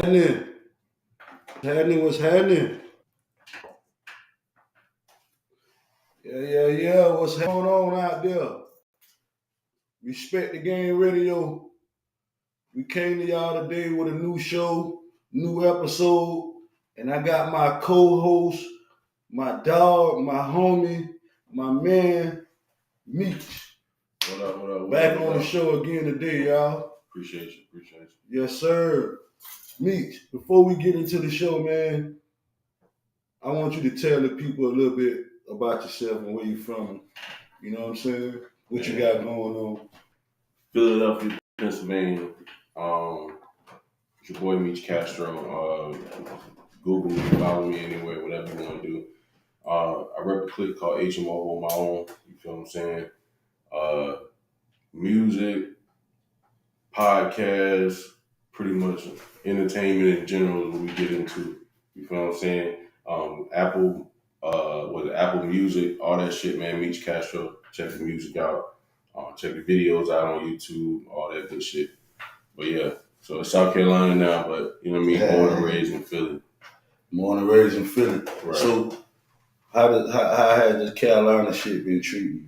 happening? What's happening? Yeah. What's going on out there? Respect the Game Radio. We came to y'all today with a new show, new episode, and I got my co-host, my dog, my homie, my man, Meech. What up? Back on the show again today, y'all. Appreciate you. Yes, sir. Meech, before we get into the show, man, I want you to tell the people a little bit about yourself and where you're from. You know what I'm saying? What you got going on? Philadelphia, Pennsylvania. It's your boy Meech Castro. Google me, follow me anywhere, whatever you want to do. I rep a clique called HMO on my own. You feel what I'm saying? Music, podcasts, pretty much entertainment in general is what we get into. You feel what I'm saying? Apple Music, all that shit, man. Meech Castro. Check the music out. Check the videos out on YouTube, all that good shit. But yeah, so it's South Carolina now, but you know what I mean? Born and raised in Philly. Born and raised in Philly. Right. So how has this Carolina shit been treating you?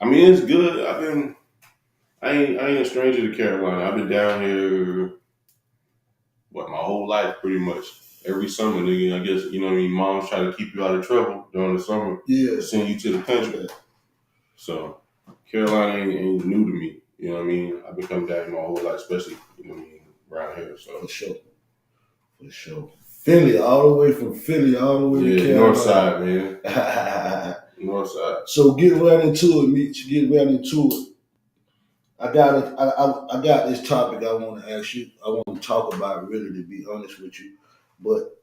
I mean, it's good. I ain't a stranger to Carolina. I've been down here my whole life pretty much. Every summer, nigga, I guess, you know what I mean, moms try to keep you out of trouble during the summer. Yeah. Send you to the country. So Carolina ain't new to me. You know what I mean? I've been coming down here my whole life, especially, you know what I mean, around here. So For sure. Philly, all the way from Philly, all the way to Carolina. North side, man. North side. So get right into it, Meech. Get right into it. I got this topic I want to ask you. I want to talk about, really, to be honest with you. But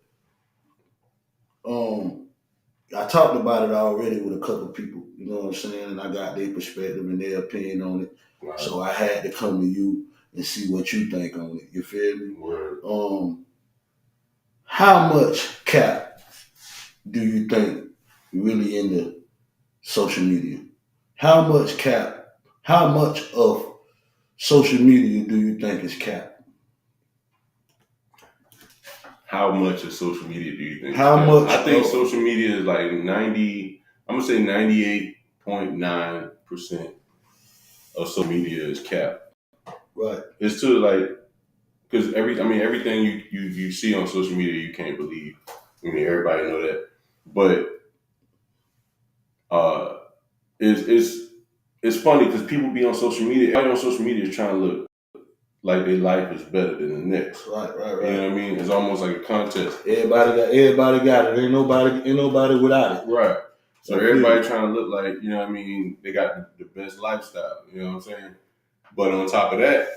I talked about it already with a couple of people, you know what I'm saying? And I got their perspective and their opinion on it. Right. So I had to come to you and see what you think on it. You feel me? Word. How much cap do you think really in the social media? How much of social media do you think is cap? How much of social media do you think? I think social media is like 98.9% of social media is cap. Right. It's to like, because everything you see on social media, you can't believe. I mean, everybody know that. But it's funny because people be on social media. Everybody on social media is trying to look like their life is better than the next. Right. You know what I mean? It's almost like a contest. Everybody got it. Ain't nobody without it. Right. So everybody trying to look like, you know what I mean, they got the best lifestyle. You know what I'm saying? But on top of that,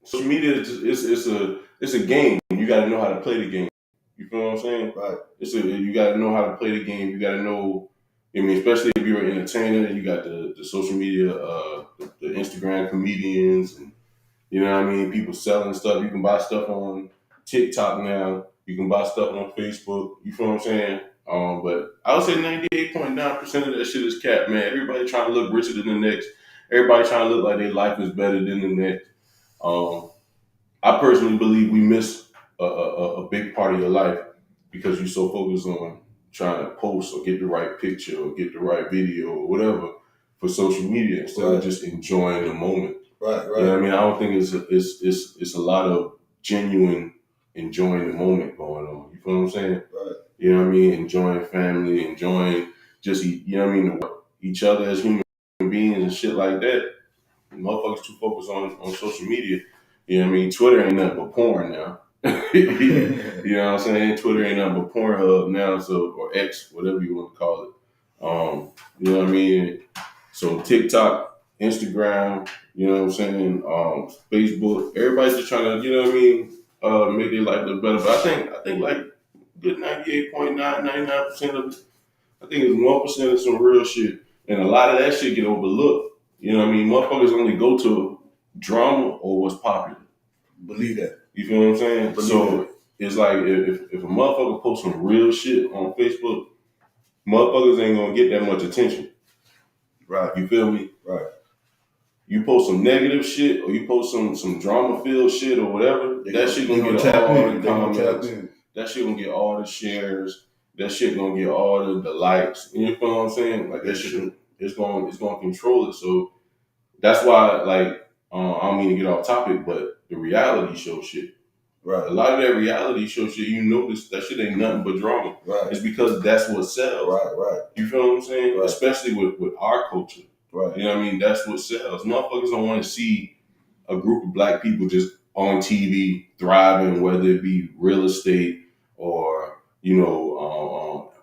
social media it's a game. You got to know how to play the game. You feel what I'm saying? Right. You got to know how to play the game. You got to know. I mean, especially if you're an entertainer, you got the social media, the Instagram comedians, and you know what I mean. People selling stuff. You can buy stuff on TikTok now. You can buy stuff on Facebook. You feel what I'm saying? But I would say 98.9% of that shit is cap, man. Everybody trying to look richer than the next. Everybody trying to look like their life is better than the next. I personally believe we miss a big part of your life because you're so focused on trying to post or get the right picture or get the right video or whatever for social media instead of just enjoying the moment. Right. You know what I mean? I don't think it's a lot of genuine enjoying the moment going on. You feel what I'm saying? Right. You know what I mean? Enjoying family, enjoying just, you know what I mean, each other as human beings and shit like that. Motherfuckers too focused on social media. You know what I mean? Twitter ain't nothing but porn now. You know what I'm saying? Twitter ain't nothing but Pornhub now, or X, whatever you want to call it. You know what I mean? So TikTok, Instagram, you know what I'm saying? Facebook, everybody's just trying to, you know what I mean? Make their life look better. But I think like good 99% of it, I think it's 1% of some real shit. And a lot of that shit get overlooked. You know what I mean? Motherfuckers only go to drama or what's popular. Believe that. You feel what I'm saying? It's like if a motherfucker posts some real shit on Facebook, motherfuckers ain't gonna get that much attention. Right. You feel me? Right. You post some negative shit or you post some drama filled shit or whatever, that shit gonna get all the comments. That shit gonna get all the shares. That shit gonna get all the likes. You know what I'm saying? Like that shit, it's gonna control it. So that's why, like, I don't mean to get off topic, but the reality show shit. Right. A lot of that reality show shit, you notice that shit ain't nothing but drama. Right. It's because that's what sells. Right. You feel what I'm saying? Right. Especially with our culture. Right. You know what I mean? That's what sells. Motherfuckers don't want to see a group of black people just on TV thriving, whether it be real estate or,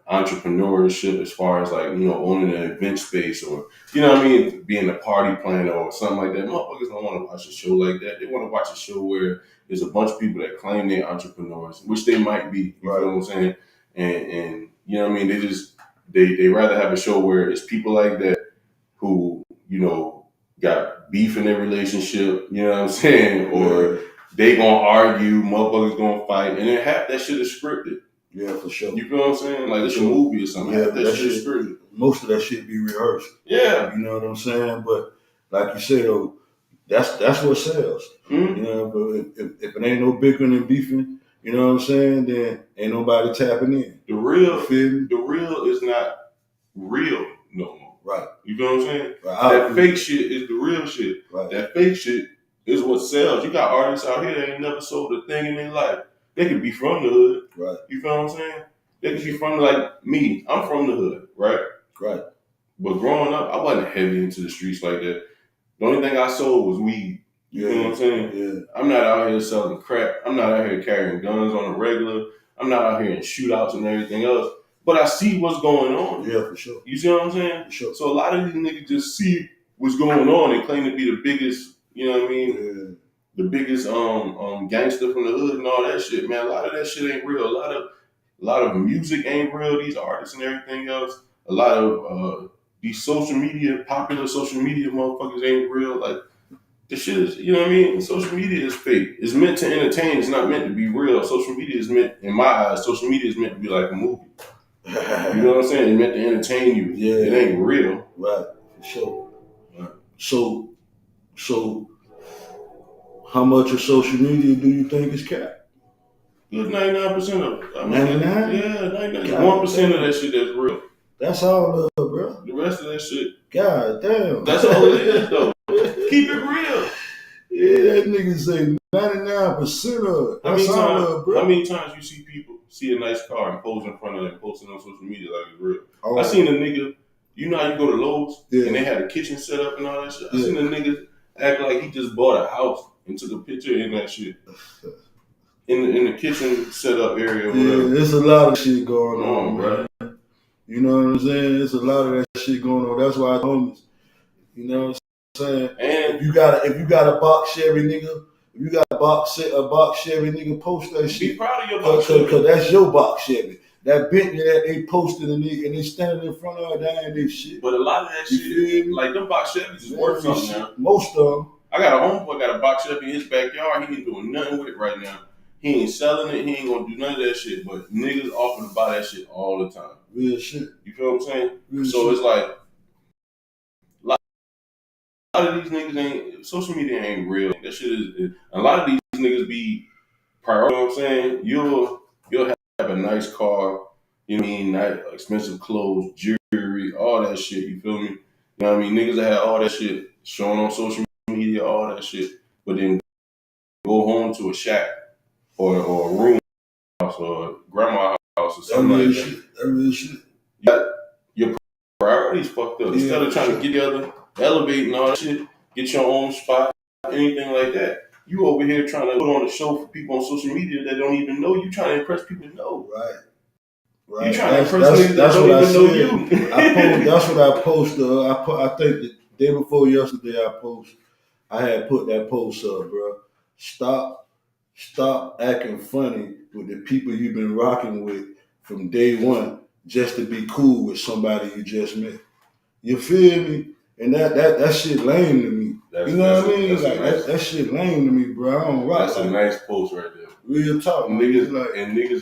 entrepreneurship as far as like, owning an event space or, being a party planner or something like that. Motherfuckers don't want to watch a show like that. They want to watch a show where there's a bunch of people that claim they're entrepreneurs, which they might be. You know what I'm saying? And you know what I mean? They rather have a show where it's people like that who, got beef in their relationship, you know what I'm saying? Or they gonna argue, motherfuckers gonna fight, and then half that shit is scripted. Yeah, for sure. You feel what I'm saying? Like it's a movie or something. Yeah, that shit is scripted. Most of that shit be rehearsed. Yeah. You know what I'm saying? But like you said, though, that's what sells. Mm-hmm. But if it ain't no bickering and beefing, you know what I'm saying, then ain't nobody tapping in. The real is not real no more. Right. You know what I'm saying? Right. That fake shit is the real shit. Right. That fake shit is what sells. You got artists out here that ain't never sold a thing in their life. They could be from the hood. Right. You feel what I'm saying? They could be from, like me. I'm from the hood, right? Right. But growing up, I wasn't heavy into the streets like that. The only thing I sold was weed. You know what I'm saying? Yeah. I'm not out here selling crack. I'm not out here carrying guns on the regular. I'm not out here in shootouts and everything else. But I see what's going on. Yeah, for sure. You see what I'm saying? For sure. So a lot of these niggas just see what's going on and claim to be the biggest, you know what I mean? Yeah. The biggest gangster from the hood and all that shit. Man, a lot of that shit ain't real. A lot of music ain't real, these artists and everything else. A lot of these popular social media motherfuckers ain't real. Like, the shit is, you know what I mean? Social media is fake. It's meant to entertain. It's not meant to be real. Social media is meant, in my eyes, social media is meant to be like a movie. You know what I'm saying? It's meant to entertain you. Yeah. It ain't real. Right. For sure. Right. So how much of social media do you think is cap? Good 99% of it. 99? Yeah, 99. 1% of that shit that's real. That's all bro. The rest of that shit. God damn. That's all it is, though. Keep it real. Yeah, that nigga say 99% of it. That's all bro. How many times you see people see a nice car and pose in front of it and post it on social media like it's real? Oh. I seen a nigga, you know how you go to Lowe's and they had a kitchen set up and all that shit? I seen a nigga act like he just bought a house and took a picture in that shit. In the kitchen setup area or whatever. Yeah, there's a lot of shit going on, bro. You know what I'm saying? There's a lot of that shit going on. That's why I homies. You know what I'm saying? And if you got a box Chevy nigga, if you got a box Chevy nigga, post that shit. Be proud of your box Chevy. Cause that's your box Chevy. That Bentley that they posted and they standing in front of that and this shit. But a lot of that shit, like them box Chevys is worth something now. Most of them. I got a homeboy got a box Chevy in his backyard. He ain't doing nothing with it right now. He ain't selling it. He ain't gonna do none of that shit. But niggas offer to buy that shit all the time. Real shit. You feel what I'm saying? Real so shit. It's like a lot of these niggas ain't. Social media ain't real. That shit is. A lot of these niggas be prior. You know what I'm saying? You'll have a nice car. You know what I mean? Nice, expensive clothes, jewelry, all that shit. You feel me? You know what I mean? Niggas that have all that shit showing on social media, all that shit, but then go home to a shack. Or a room house or grandma house or something like that. That real shit. Your priorities fucked up. Instead of trying to get together, elevate and all that shit, get your own spot, anything like that. You over here trying to put on a show for people on social media that don't even know you. Trying to impress people that know. Right. You trying to impress people that don't even know you. That's what I posted. I think the day before yesterday I had put that post up, bro. Stop acting funny with the people you've been rocking with from day one just to be cool with somebody you just met. You feel me? And that shit lame to me. You know what I mean? Like that shit lame to me, bro. I don't rock. That's a nice post right there. Real talk. Niggas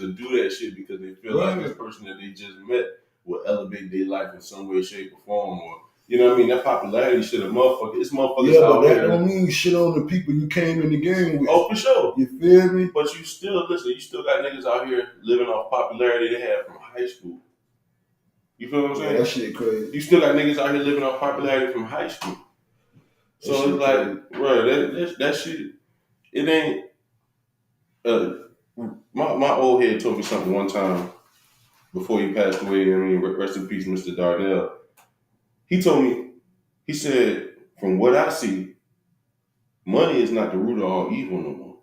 will do that shit because they feel like this person that they just met will elevate their life in some way, shape, or form, or You know what I mean? That popularity shit, it's motherfuckers Yeah, but out that here. don't mean shit on the people you came in the game with. Oh, for sure. You feel me? But you still got niggas out here living off popularity they had from high school. You feel what I'm saying? Yeah, that shit crazy. You still got niggas out here living off popularity from high school. So it's like, bro, that shit, it ain't. My old head told me something one time before he passed away. I mean, rest in peace, Mr. Darnell. He told me, he said, from what I see, money is not the root of all evil no more.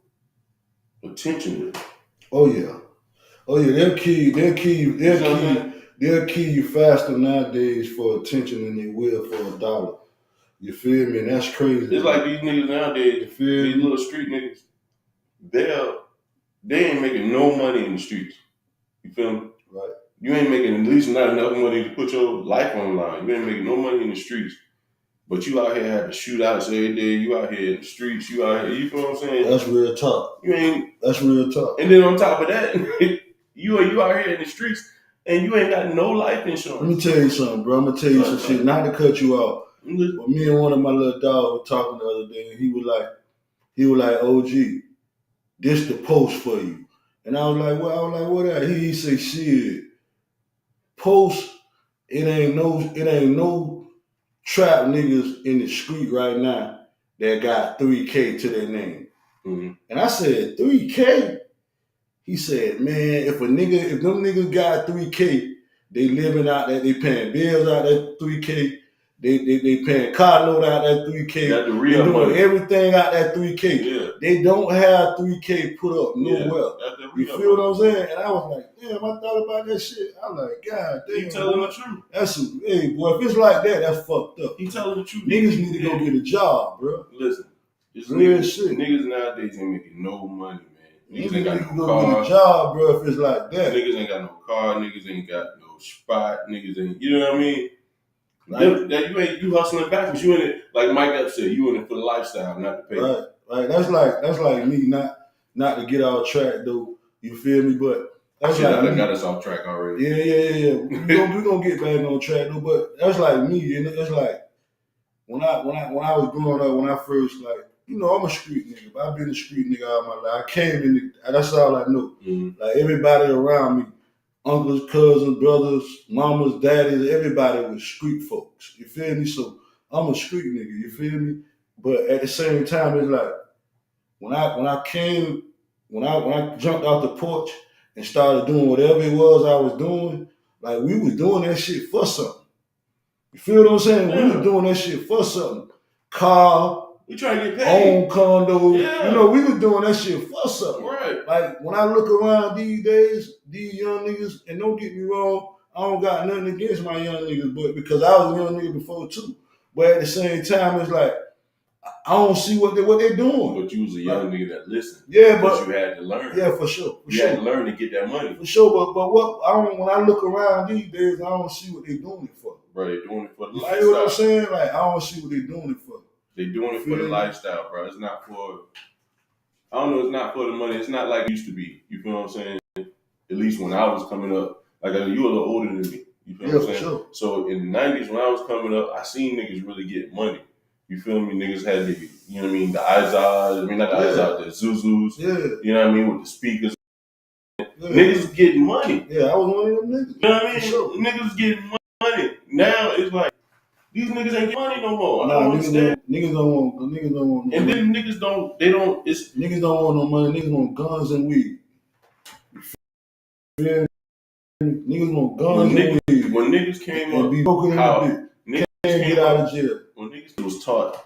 Attention is. Oh yeah, they'll kill you faster nowadays for attention than they will for $1. You feel me? And that's crazy. It's like these niggas nowadays, these little street niggas, they ain't making no money in the streets. You feel me? Right. You ain't making at least not enough money to put your life on the line. You ain't making no money in the streets. But you out here having shootouts every day. You out here in the streets. You out here. You feel what I'm saying? That's real talk. That's real talk. And then on top of that, you out here in the streets and you ain't got no life insurance. Let me tell you something, bro. I'm gonna tell you some shit. Not to cut you off. But me and one of my little dogs were talking the other day, and he was like, OG, this the post for you. And I was like, what that? He say, shit, post, it ain't no trap niggas in the street right now that got 3K to their name. Mm-hmm. And I said, 3K? He said, man, if them niggas got 3K, they living out that, they paying bills out that 3K, they paying car note out that 3K, they doing money. Everything out that 3K. Yeah. They don't have 3K put up nowhere. You feel what I'm saying? And I was like, damn, I thought about that shit. I'm like, God damn. He telling the truth. Hey, boy, if it's like that, that's fucked up. He telling the truth. Niggas need to go get a job, bro. Listen, niggas nowadays ain't making no money, man. Niggas ain't got no car. Get a job, bro, if it's like that. Niggas ain't got no car. Niggas ain't got no spot. Niggas ain't, you know what I mean? Right. You hustling backwards. You in it, like Mike Up said, you in it for the lifestyle, not the pay. Right. That's like me, not to get off track though. You feel me? But that's that got us off track already. Yeah. we gonna get back on track though. But that's like me, and it's like when I was growing up, when I first I'm a street nigga. But I've been a street nigga all my life. I came in, that's all I know. Mm-hmm. Like everybody around me, uncles, cousins, brothers, mamas, daddies, everybody was street folks. You feel me? So I'm a street nigga. You feel me? But at the same time, it's like when I jumped out the porch and started doing whatever it was I was doing, like we was doing that shit for something. You feel what I'm saying? Yeah. We was doing that shit for something. Car. We trying to get paid. Own condo. Yeah. We was doing that shit for something. Right. Like when I look around these days, these young niggas, and don't get me wrong, I don't got nothing against my young niggas, but because I was a young nigga before too. But at the same time, it's like I don't see what they're doing. But you was a young nigga that listened. Yeah, but you had to learn. Yeah, for sure. You had to learn to get that money. For sure, but when I look around these days, I don't see what they're doing it for. Bro, they're doing it for the lifestyle. You feel what I'm saying? Like I don't see what they're doing it for. They doing it for the lifestyle, bro. It's not for. I don't know. It's not for the money. It's not like it used to be. You feel what I'm saying? At least when I was coming up, like you a little older than me. You feel what I'm saying? Sure. So in the '90s when I was coming up, I seen niggas really get money. You feel me? Niggas had the, you know what I mean, the Izod. I mean not the Izod, the Zuzus. Yeah. You know what I mean, with the speakers. Yeah. Niggas was getting money. Yeah, I was one of them niggas. You know what I mean? Sure. Niggas was getting money. Now it's like these niggas ain't getting money no more. Niggas don't want. And then niggas don't want no money. Niggas want guns and weed. Yeah. Niggas want guns and weed. When niggas came up, be broken in the bit. Can't get out of jail. When niggas was taught,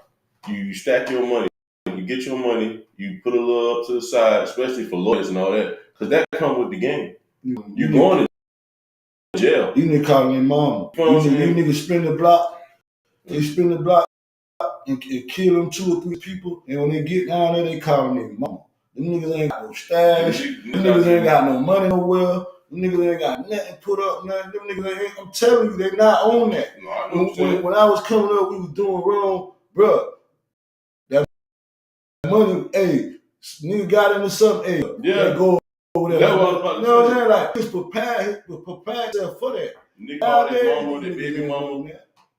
you stack your money, you get your money, you put a little up to the side, especially for lawyers and all that, because that come with the game. You going to jail. You niggas calling their mama. You niggas spin the block. They spin the block and kill them 2 or 3 people, and when they get down there, they calling their mama. Them niggas ain't got no stash. Them niggas ain't got no money nowhere. Them niggas ain't got nothing put up. Nothing. Them niggas ain't. I'm telling you, they not on that. No, when I was coming up, we was doing wrong, bro. That money, hey, nigga got into something, hey, yeah, go over there. You know what I'm saying? Like, just prepare yourself for that. Nigga called his mama, their baby mama.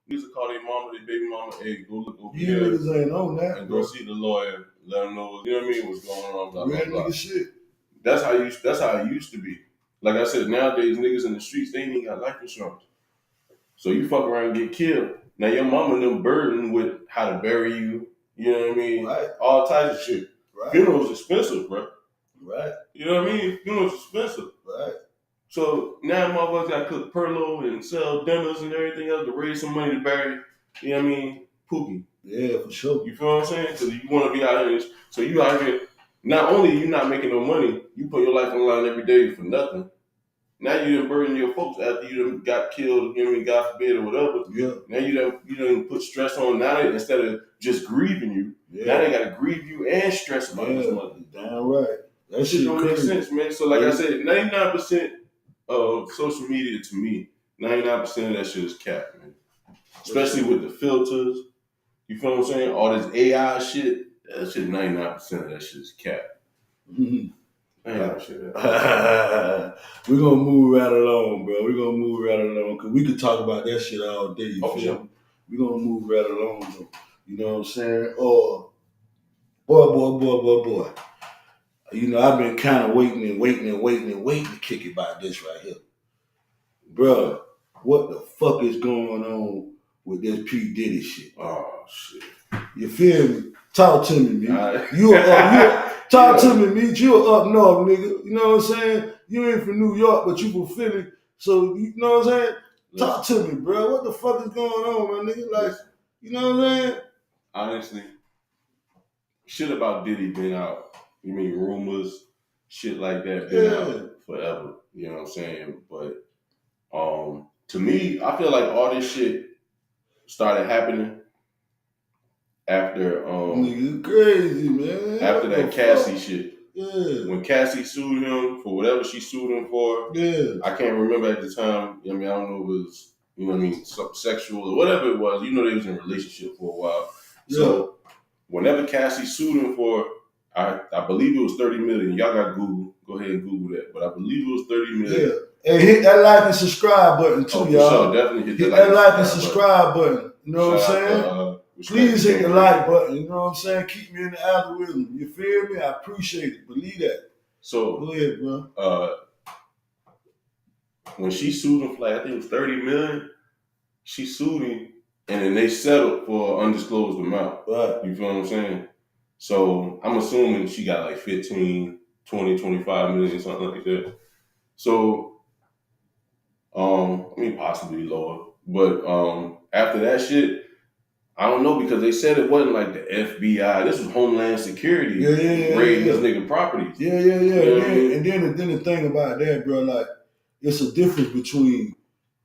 used to call their mama, their baby mama, hey, go look over You here. niggas ain't on that, and bro. go see the lawyer, let them know, you know what I mean, what's going on, blah, Real blah, blah. nigga shit. That's how it used to be. Like I said, nowadays niggas in the streets, they ain't even got life insurance. So you fuck around and get killed. Now your mama and them burdened with how to bury you, you know what I mean? Right. All types of shit. Right. Funerals expensive, bro. Right. You know what I mean? Funerals expensive. Right. So now motherfuckers got to cook perlo and sell dinners and everything else to raise some money to bury, you know what I mean, Pookie. Yeah, for sure. You feel what I'm saying? Because you want to be out here. So you out here, not only you not making no money, you put your life on the line every day for nothing. Now you done burden your folks after you done got killed, you know what I mean, God forbid or whatever. Yeah. Now you done put stress on now instead of just grieving you. Yeah. Now they gotta grieve you and stress about this money. Damn right. That shit don't make sense, man. So like I said, 99% of social media to me, 99% of that shit is cap, man. Especially with the filters. You feel what I'm saying? All this AI shit, that shit 99% of that shit is cap. Mm-hmm. We're gonna move right along, bro. We're gonna move right along because we could talk about that shit all day. You feel me? We're gonna move right along, though. You know what I'm saying? Oh, boy. You know, I've been kind of waiting to kick it about this right here. Bro, what the fuck is going on with this P. Diddy shit? Oh, shit. You feel me? Talk to me, Meech. Talk to me, Meech. You up north, nigga. You know what I'm saying? You ain't from New York, but you from Philly. So, you know what I'm saying? Talk to me, bro. What the fuck is going on, my nigga? Like, you know what I'm saying? Honestly, shit about Diddy been out. You mean rumors, shit like that been out forever. You know what I'm saying? But to me, I feel like all this shit started happening after nigga crazy, man. After that Cassie shit. Yeah. When Cassie sued him for whatever she sued him for. Yeah. I can't remember at the time. I mean, I don't know if it was, you know what I mean, something sexual or whatever it was. You know, they was in a relationship for a while. Yeah. So whenever Cassie sued him for, I believe it was $30 million. Y'all got Google. Go ahead and Google that. But I believe it was $30 million. Yeah. And hit that like and subscribe button too, y'all. Sure, definitely hit that like and subscribe button. You know what I'm saying? Please hit the like button. You know what I'm saying? Keep me in the algorithm. You feel me? I appreciate it. Believe that. So go ahead, bro. When she sued him for like, I think it was $30 million, she sued him and then they settled for an undisclosed amount. Right. You feel what I'm saying? So I'm assuming she got like 15, 20, 25 million, something like that. So I mean possibly lower. But after that shit, I don't know, because they said it wasn't like the FBI. This was Homeland Security raiding this nigga properties. Yeah. And then the thing about that, bro, like, it's a difference between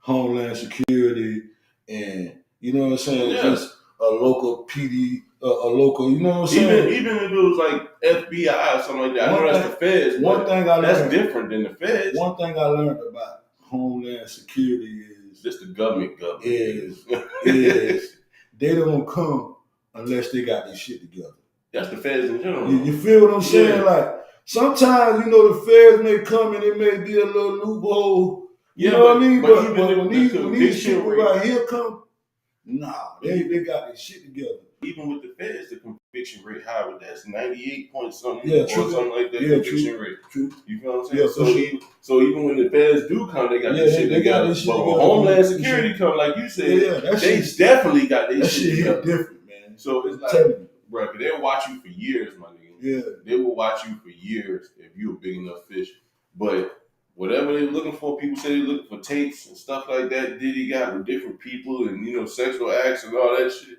Homeland Security and, you know what I'm saying, just a local PD, a local, you know what I'm saying? Even if it was like FBI or something like that. I know that's the feds. That's different than the feds. One thing I learned about Homeland Security is just the government is they don't come unless they got their shit together. That's the feds in general. You feel what I'm saying? Yeah. Like, sometimes, you know, the feds may come and it may be a little loophole. You know what I mean? But when these people right here come, nah, they got their shit together. Even with the feds, the conviction rate high with that. It's 98 point something or something like that. Conviction rate. True. You feel what I'm saying? Yeah, so even when the feds do come, they got their shit together. But when Homeland Security come, like you said, they definitely got their shit together. Different, man. So it's like, bro, they'll watch you for years, my nigga. Yeah. They will watch you for years if you're a big enough fish. But whatever they're looking for, people say they're looking for tapes and stuff like that Diddy got with different people and, you know, sexual acts and all that shit.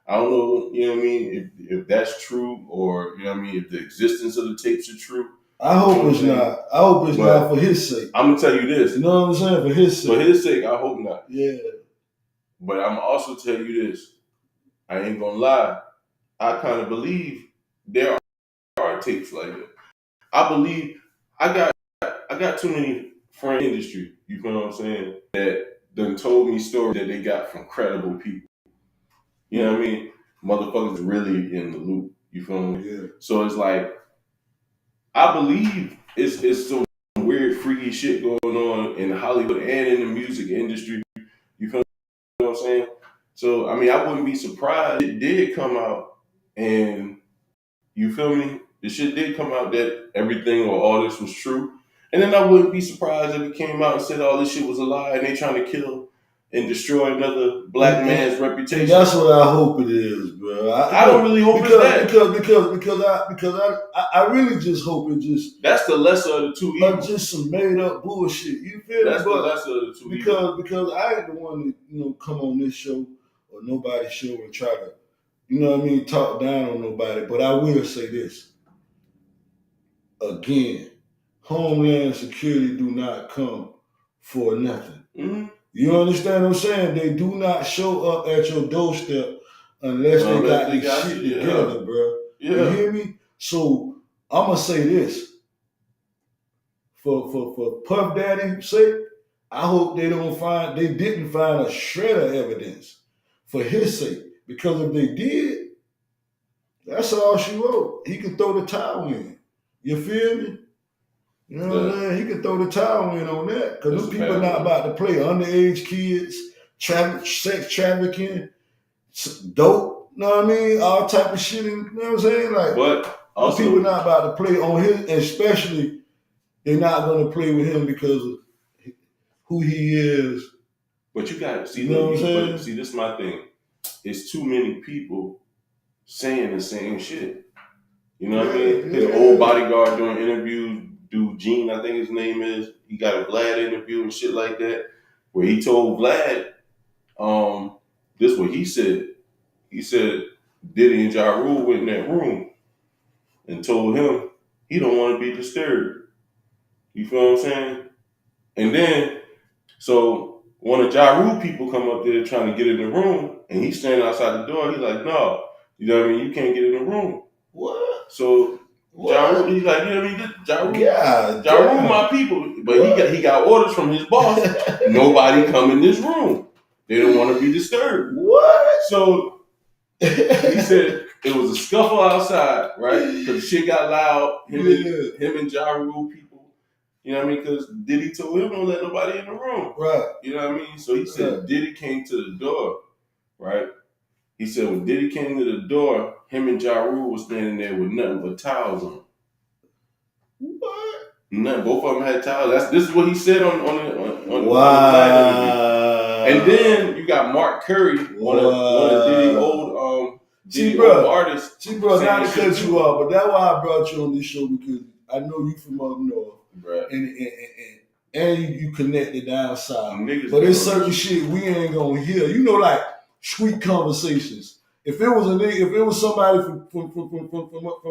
I don't know, you know what I mean, if that's true, or, you know what I mean, if the existence of the tapes are true. I hope it's not. I hope it's not for his sake. I'm going to tell you this. You know what I'm saying? For his sake. For his sake, I hope not. Yeah. But I'm also tell you this. I ain't going to lie. I kind of believe there are tapes like that. I believe I got too many friends in the industry, you know what I'm saying, that done told me stories that they got from credible people. You know what I mean? Motherfuckers really in the loop. You feel me? Yeah. So it's like, I believe it's some weird, freaky shit going on in Hollywood and in the music industry. You feel what I'm saying? So I mean, I wouldn't be surprised if it did come out, and you feel me? The shit did come out that everything or all this was true, and then I wouldn't be surprised if it came out and said all this shit was a lie and they trying to kill and destroy another black man's reputation. And that's what I hope it is, bro. I don't really hope it's that because I really just hope it just that's the lesser of the two evils. Just some made up bullshit. You feel me? That's the lesser of the two evils. Because I ain't the one to come on this show or nobody's show and try to talk down on nobody. But I will say this again: Homeland Security do not come for nothing. Mm-hmm. You understand what I'm saying? They do not show up at your doorstep unless they got this shit together, bro. Yeah. You hear me? So I'm gonna say this. For Puff Daddy's sake, I hope they didn't find a shred of evidence for his sake. Because if they did, that's all she wrote. He can throw the towel in. You feel me? You know what I'm saying? He can throw the towel in on that. Because those people not about to play underage kids, sex trafficking, dope, you know what I mean? All type of shit, you know what I'm saying? Like, but also, people not about to play on his, especially they're not going to play with him because of who he is. But you got to see, you know what I'm saying? See, this is my thing. It's too many people saying the same shit. You know what I mean? His old bodyguard doing interviews, dude Gene, I think his name is. He got a Vlad interview and shit like that, where he told Vlad, this is what he said. He said Diddy and Ja Rule went in that room and told him he don't want to be disturbed. You feel what I'm saying? And then, so one of Ja Rule people come up there trying to get in the room, and he's standing outside the door. He's like, no, you know what I mean? You can't get in the room. What? So Ja Rule, he's like, you know what I mean? Ja Rule, my people. But he got orders from his boss. Nobody come in this room. They don't want to be disturbed. What? So he said it was a scuffle outside, right? Because shit got loud. Him and Ja Rule people. You know what I mean? Because Diddy told him don't let nobody in the room. Right. You know what I mean? So he said Diddy came to the door, right? He said when Diddy came to the door, him and Ja Rule was standing there with nothing but towels on. What? Nothing. Both of them had towels. This is what he said on the wow. And then you got Mark Curry, one of Diddy's old artists. See, bro, not to cut you off, but that's why I brought you on this show, because I know you from up north. Right. And you connected down south. But there's certain shit we ain't gonna hear. You know, like street conversations. If it was somebody from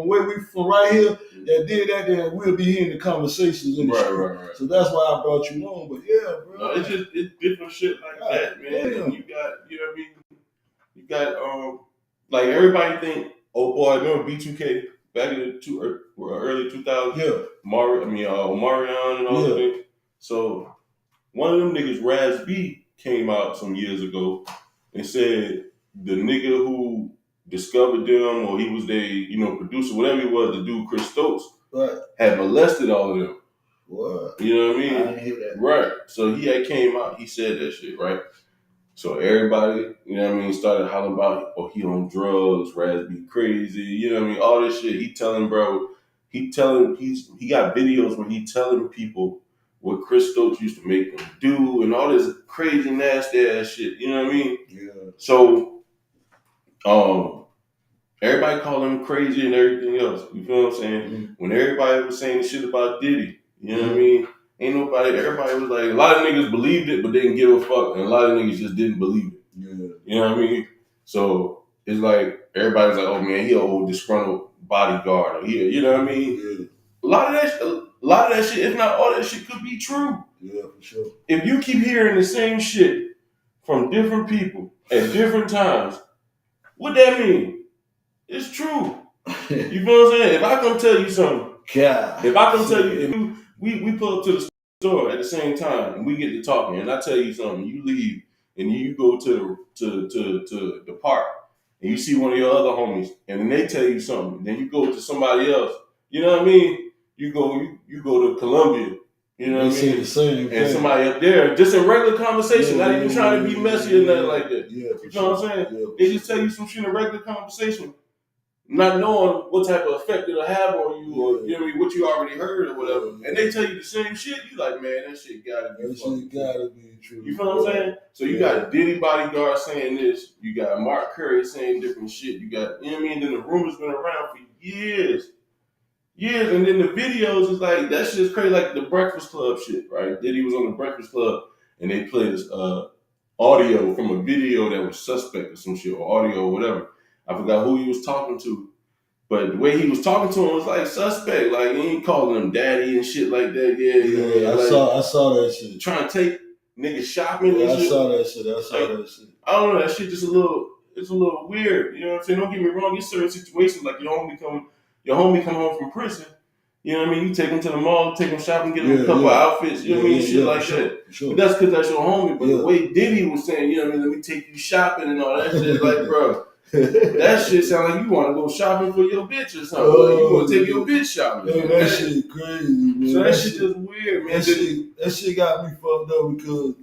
where we from right here that did that, then we'll be hearing the conversations in the street. Right. So that's why I brought you on. But yeah, bro. No, it's different shit like that, man. Yeah. And you got, you know what I mean? You got like everybody think, oh boy, remember B2K back in the early 2000s? Yeah. Omarion and all that thing. So one of them niggas, Raz B, came out some years ago and said the nigga who discovered them, or he was their, producer, whatever he was, the dude Chris Stokes, had molested all of them. What? You know what I mean? I didn't hear that. Right. So he had came out, he said that shit, right? So everybody, you know what I mean, started hollering about, oh, he on drugs, Raz B crazy, you know what I mean? All this shit. He got videos where he telling people what Chris Stokes used to make them do and all this crazy, nasty ass shit, you know what I mean? Yeah. So, everybody called him crazy and everything else. You feel what I'm saying? Mm-hmm. When everybody was saying shit about Diddy, you know what I mean? Everybody was like, a lot of niggas believed it, but didn't give a fuck. And a lot of niggas just didn't believe it. Yeah. You know what I mean? So it's like, everybody's like, oh man, he an old disgruntled bodyguard. Or you know what I mean? Yeah. A lot of that shit, if not all that shit, could be true. Yeah, for sure. If you keep hearing the same shit from different people at different times, what that mean? It's true. You feel what I'm saying? If I come tell you something, we pull up to the store at the same time and we get to talking, and I tell you something, you leave and you go to the park and you see one of your other homies, and then they tell you something, then you go to somebody else. You know what I mean? You go to Columbia You know what I mean? Say the same thing. And somebody up there, just in regular conversation, not even trying to be messy or nothing like that. Yeah, you know what I'm saying? Yeah, they just tell you some shit in a regular conversation, not knowing what type of effect it'll have on you, or you know what I mean, what you already heard or whatever. And they tell you the same shit. You like, man, that shit gotta be true. You feel what I'm saying? So you got Diddy bodyguard saying this. You got Mark Curry saying different shit. You got, you know what I mean? Then the rumors been around for years. Yeah, and then the videos is like, that shit's crazy, like the Breakfast Club shit, right? Diddy was on the Breakfast Club and they played this audio from a video that was suspect or some shit, or audio or whatever. I forgot who he was talking to, but the way he was talking to him was like suspect, like he ain't calling him daddy and shit like that. Yeah, I saw that shit. Trying to take niggas shopping and shit. I saw that shit. I don't know, that shit just it's a little weird. You know what I'm saying? Don't get me wrong, in certain situations, like your homie come home from prison. You know what I mean? You take him to the mall, take him shopping, get him a couple outfits. You know what I mean? Shit like that. Sure. But that's because that's your homie. But the way Diddy was saying, you know what I mean? Let me take you shopping and all that shit. Like, bro, that shit sound like you want to go shopping for your bitch or something. Like you want to take your bitch shopping. Man, that shit crazy, man. So that shit just weird, man. That shit got me fucked up because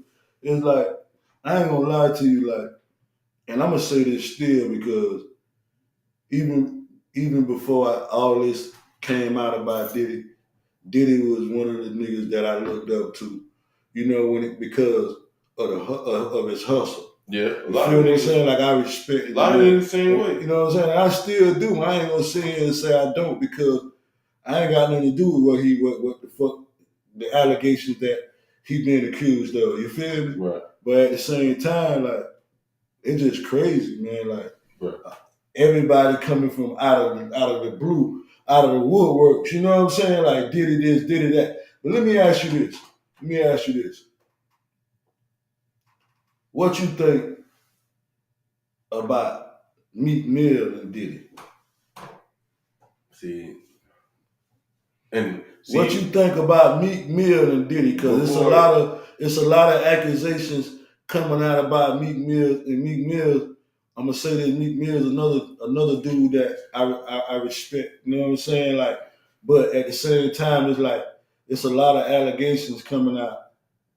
it's like, I ain't gonna lie to you, like, and I'm gonna say this still because even before all this came out about Diddy was one of the niggas that I looked up to, you know, because of his hustle. Yeah, a lot of niggas saying, like, I respect a lot of niggas the same way. You know what I'm saying? I still do. I ain't gonna sit here and say I don't because I ain't got nothing to do with what the fuck the allegations that he been accused of. You feel me? Right. But at the same time, like, it's just crazy, man. Like, right. Everybody coming from out of the blue, out of the woodworks. You know what I'm saying? Like, Diddy this, Diddy that. But let me ask you this. What you think about Meek Mill and Diddy? What you think about Meek Mill and Diddy? Because it's a lot of accusations coming out about Meek Mill and Meek Mill. I'm gonna say that Meek Mill is another dude that I respect. You know what I'm saying? Like, but at the same time, it's like it's a lot of allegations coming out,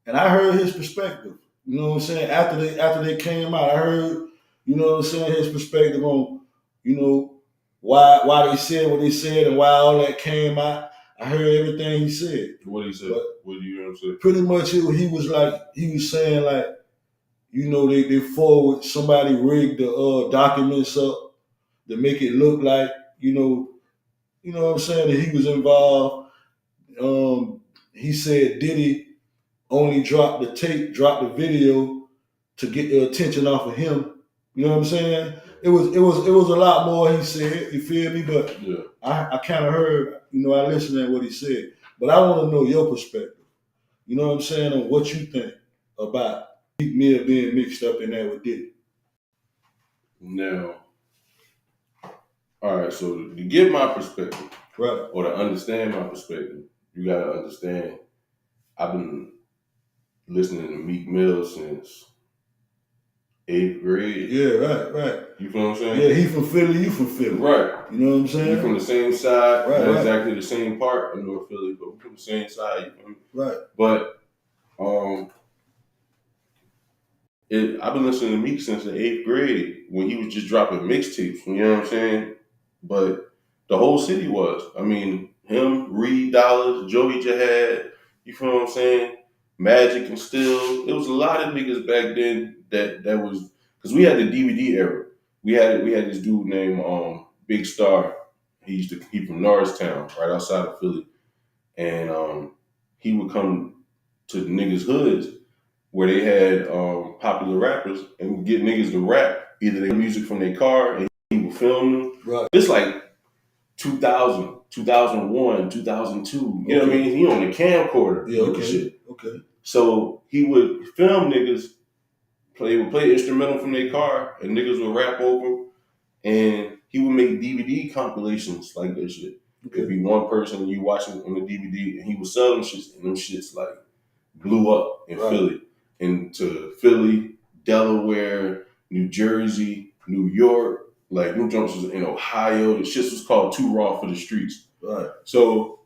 and I heard his perspective. You know what I'm saying? After they came out, I heard, you know what I'm saying, his perspective on, you know, why they said what they said and why all that came out. I heard everything he said. What he said? What do you say? Pretty much he was saying, like, you know, they forward, somebody rigged the documents up to make it look like, you know what I'm saying, that he was involved. He said Diddy only dropped the video to get the attention off of him. You know what I'm saying? It was a lot more he said, you feel me? But yeah. I kind of heard, you know, I listened to what he said. But I want to know your perspective. You know what I'm saying? On what you think about Meek Mill being mixed up in that with Diddy. Now, all right, so to get my perspective, right, or to understand my perspective, you got to understand, I've been listening to Meek Mill since 8th grade. Yeah, right. You feel what I'm saying? Yeah, he from Philly, you from Philly. Right. You know what I'm saying? We from the same side, right, not exactly the same part of North Philly, but we from the same side, you feel me? Right. But I've been listening to Meek since the 8th grade when he was just dropping mixtapes, you know what I'm saying? But the whole city was. I mean, him, Reed Dollars, Joey Jihad, you feel what I'm saying? Magic and Still. It was a lot of niggas back then that was, because we had the DVD era. We had this dude named Big Star. He from Norristown, right outside of Philly. And he would come to the niggas' hoods where they had popular rappers and would get niggas to rap either their music from their car and he would film them. Right. It's like 2000, 2001, 2002. You know what I mean? He on the camcorder. Yeah, okay. Shit. Okay. So he would film niggas, would play instrumental from their car and niggas would rap over, and he would make DVD compilations like that shit. Okay. It'd be one person you watch it on the DVD and he would sell them shits, and them shits like blew up in Philly. Into Philly, Delaware, New Jersey, New York, like New Jones was in Ohio. The shit was called Too Raw for the Streets. Right. So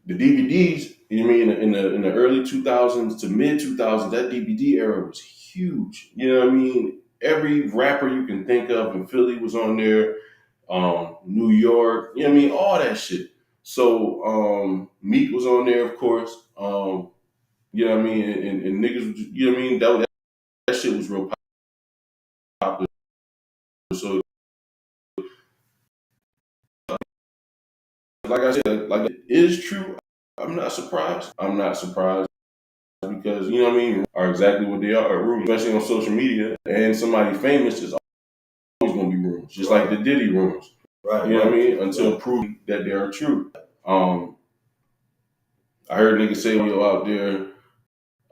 the DVDs, You know what I mean in the early 2000s to mid 2000s, that DBD era was huge. You know what I mean? Every rapper you can think of in Philly was on there. New York, you know what I mean? All that shit. So Meek was on there, of course. You know what I mean? And niggas, you know what I mean? That shit was real popular. So like I said, like it is true. I'm not surprised. I'm not surprised because you know what I mean are exactly what they are, rumors, especially on social media. And somebody famous is always gonna be rumors, just like the Diddy rumors. Right. You know what I mean? Until proven that they are true. I heard niggas say yo out there,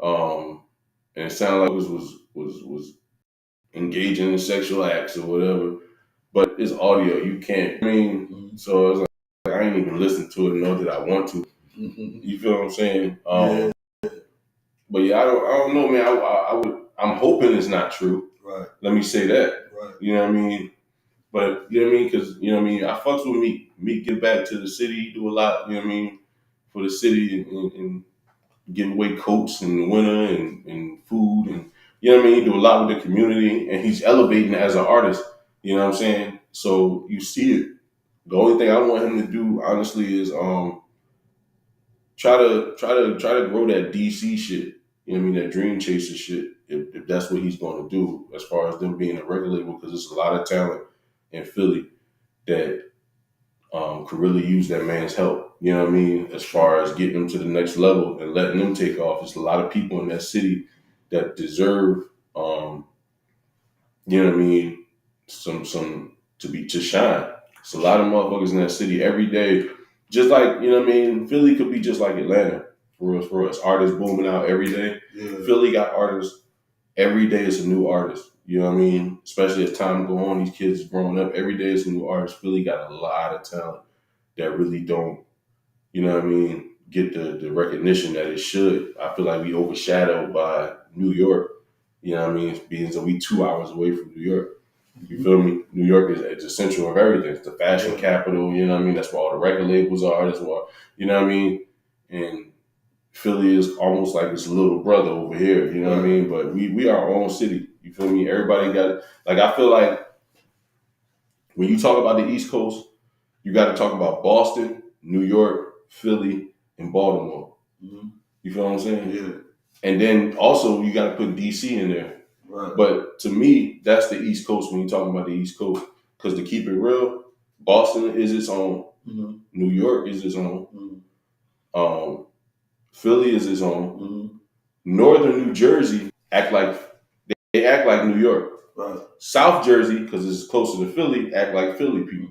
and it sounded like it was engaging in sexual acts or whatever. But it's audio, you can't. I mean, so it's like I ain't even listen to it and know that I want to. You feel what I'm saying? Yeah. But yeah, I don't know, man. I'm hoping it's not true. Right. Let me say that. Right. You know what I mean? But you know what I mean? Because you know what I mean. I fucks with Meek. Meek get back to the city, do a lot. You know what I mean? For the city and give away coats in the winter and food and you know what I mean. He do a lot with the community and he's elevating as an artist. You know what I'm saying? So you see it. The only thing I want him to do, honestly, is try to grow that DC shit. You know what I mean? That Dream Chaser shit. If that's what he's going to do, as far as them being a record label, because there's a lot of talent in Philly that could really use that man's help. You know what I mean? As far as getting them to the next level and letting them take off. There's a lot of people in that city that deserve, you know what I mean, some to shine. It's a lot of motherfuckers in that city every day. Just like, you know what I mean, Philly could be just like Atlanta for us. Artists booming out every day. Yeah. Philly got artists every day is a new artist. You know what I mean? Especially as time go on, these kids growing up, every day is a new artist. Philly got a lot of talent that really don't, you know what I mean, get the recognition that it should. I feel like we overshadowed by New York. You know what I mean? Being so we 2 hours away from New York. You feel me? New York is the central of everything. It's the fashion capital. You know what I mean? That's where all the record labels are. That's where, you know what I mean? And Philly is almost like its little brother over here. You know what I mean? But we are our own city. You feel me? Everybody got, like, I feel like when you talk about the East Coast, you got to talk about Boston, New York, Philly, and Baltimore. Mm-hmm. You feel what I'm saying? Yeah. And then also you got to put DC in there. Right. But to me, that's the East Coast when you're talking about the East Coast. Because to keep it real, Boston is its own. Mm-hmm. New York is its own. Mm-hmm. Philly is its own. Mm-hmm. Northern New Jersey they act like New York. Right. South Jersey, because it's closer to Philly, act like Philly people.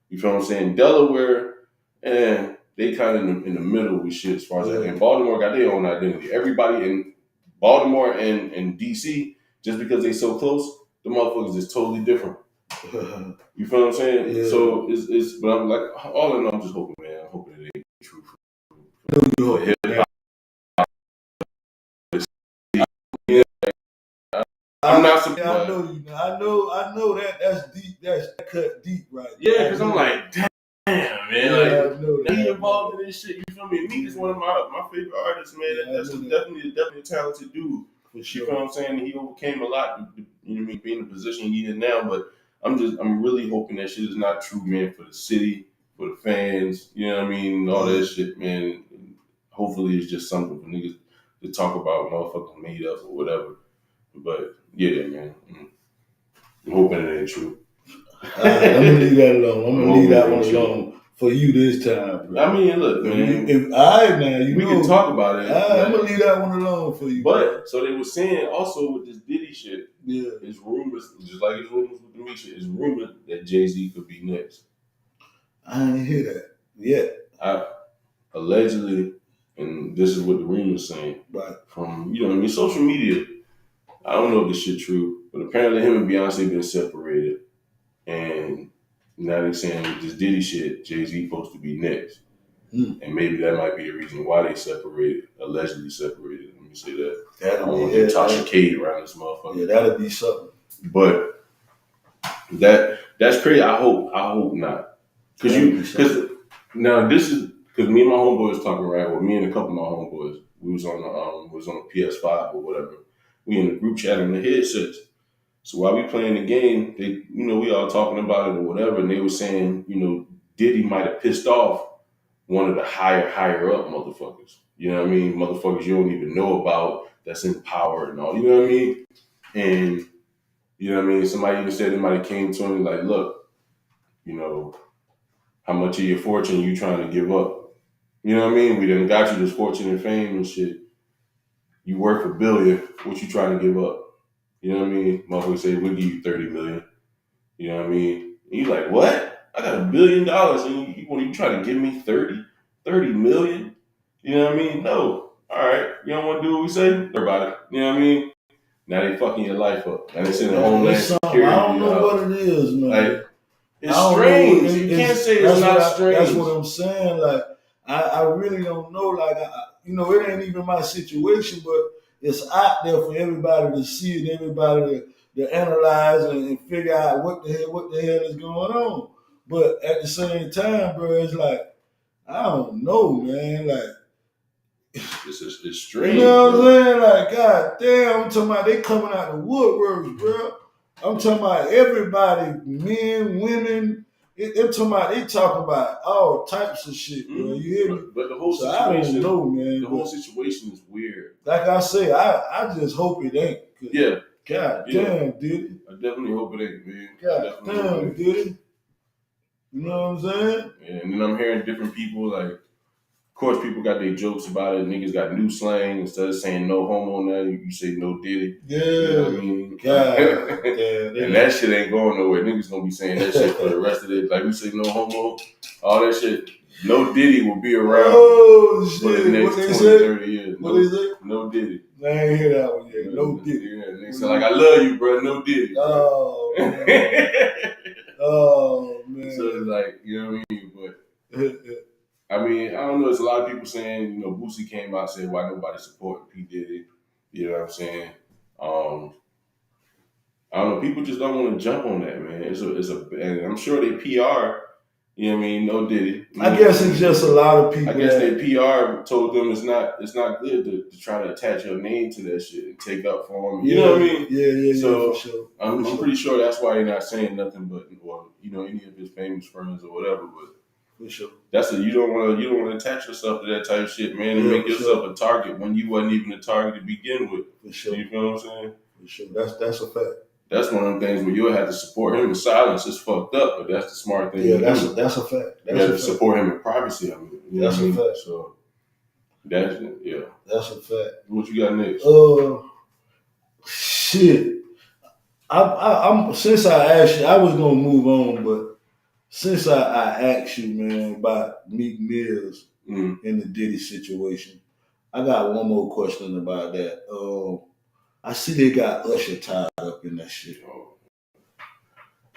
You feel what I'm saying? Delaware, they kind of in the middle with shit as far as that. And Baltimore got their own identity. Everybody in Baltimore and DC, just because they so close, the motherfuckers is totally different. You feel what I'm saying? Yeah. So it's but I'm like, all in all, I'm just hoping, man. I'm hoping it ain't true. I'm not surprised. I know you. I know that. That's deep. That's cut deep, right? Yeah, because I'm like, damn, man. Yeah, like, he involved in this shit. You feel me? Meek is one of my favorite artists, man. Yeah, that's definitely a talented dude. For sure. You know what I'm saying? He overcame a lot. You know what I mean? Being in the position he in now, but I'm really hoping that shit is not true, man. For the city, for the fans, you know what I mean? All that shit, man. Hopefully, it's just something for niggas to talk about, motherfuckers made up or whatever. But yeah, man. I'm hoping it ain't true. All right, I'm gonna leave that alone. I'm gonna leave that one alone for you this time, bro. I mean, look, man. If I now, we can talk about it. I'm gonna leave that one alone for you. But so they were saying also with this Diddy shit, yeah, it's rumors, just like it's rumors with the Meek shit, it's rumored that Jay-Z could be next. I didn't hear that yet. Allegedly, and this is what the rumors saying, right? From social media. I don't know if this shit true, but apparently him and Beyonce been separated. And now they're saying with this Diddy shit, Jay-Z supposed to be next. And maybe that might be the reason why they separated, allegedly separated. Let me say that. I don't want to get Tasha Cade around this motherfucker. Yeah, that'd be something. But that's crazy. I hope not. Because now this is because me and my homeboy was talking, right? Well, me and a couple of my homeboys, we was on the PS5 or whatever. We in the group chat on the headsets. So while we playing the game, they, we all talking about it or whatever, and they were saying, Diddy might have pissed off one of the higher up motherfuckers. You know what I mean? Motherfuckers you don't even know about that's in power and all. You know what I mean? And you know what I mean? Somebody even said they might have came to him like, look, how much of your fortune you trying to give up? You know what I mean? We done got you this fortune and fame and shit. You worth $1 billion. What you trying to give up? You know what I mean? Motherfuckers say, we'll give you 30 million. You know what I mean? And you like, what? I got $1 billion and you trying to give me 30 million? You know what I mean? No. All right. You don't want to do what we say? Worry about it. You know what I mean? Now they fucking your life up. Now they sending Homeland Security. I don't know what it is, man. Like, it's strange. You can't say it's not strange. That's what I'm saying. Like, I really don't know. Like, it ain't even my situation, but it's out there for everybody to see and everybody to analyze and figure out what the hell is going on. But at the same time, bro, it's like, I don't know, man. Like, it's strange. You know what I'm saying? Like, god damn, I'm talking about they coming out the woodworks, bro. I'm talking about everybody, men, women. They talking about all types of shit, bro. You hear me? But the whole situation, I don't know, man. The whole situation is weird. Like I say, I just hope it ain't. Yeah. God damn, Diddy. I definitely hope it ain't, man. God damn, Diddy. You know what I'm saying? Yeah, and then I'm hearing different people like, of course, people got their jokes about it. Niggas got new slang. Instead of saying no homo now, you say no Diddy. Yeah. You know what I mean? God. And that shit ain't going nowhere. Niggas gonna be saying that shit for the rest of it. Like we say no homo, all that shit. No Diddy will be around for the next 20, 30 years. What is it? No Diddy. I ain't hear that one yet. No Diddy. Yeah, niggas say like, I love you, bro. No Diddy. Oh, man. Oh, man. So it's like, you know what I mean? But I mean, I don't know. There's a lot of people saying, Boosie came out and said why nobody supporting P. Diddy. You know what I'm saying? I don't know. People just don't want to jump on that, man. And I'm sure they PR. You know what I mean? No Diddy. I guess it's just a lot of people. I guess their PR told them it's not good to try to attach your name to that shit and take up for them. You know what I mean? Yeah. So for sure. I'm pretty sure that's why they're not saying nothing but, any of his famous friends or whatever. But for sure. you don't want to attach yourself to that type of shit, man, and make yourself a target when you wasn't even a target to begin with. For sure. You feel what I'm saying? For sure. That's a fact. That's one of them things where you'll have to support him in silence. It's fucked up, but that's the smart thing. Yeah, that's a fact. You have to support him in privacy. I mean, that's a fact. So that's a fact. What you got next? Shit. I'm since I asked you, I was gonna move on, but since I asked you, man, about Meek Mills in the Diddy situation, I got one more question about that. I see they got Usher tied up in that shit.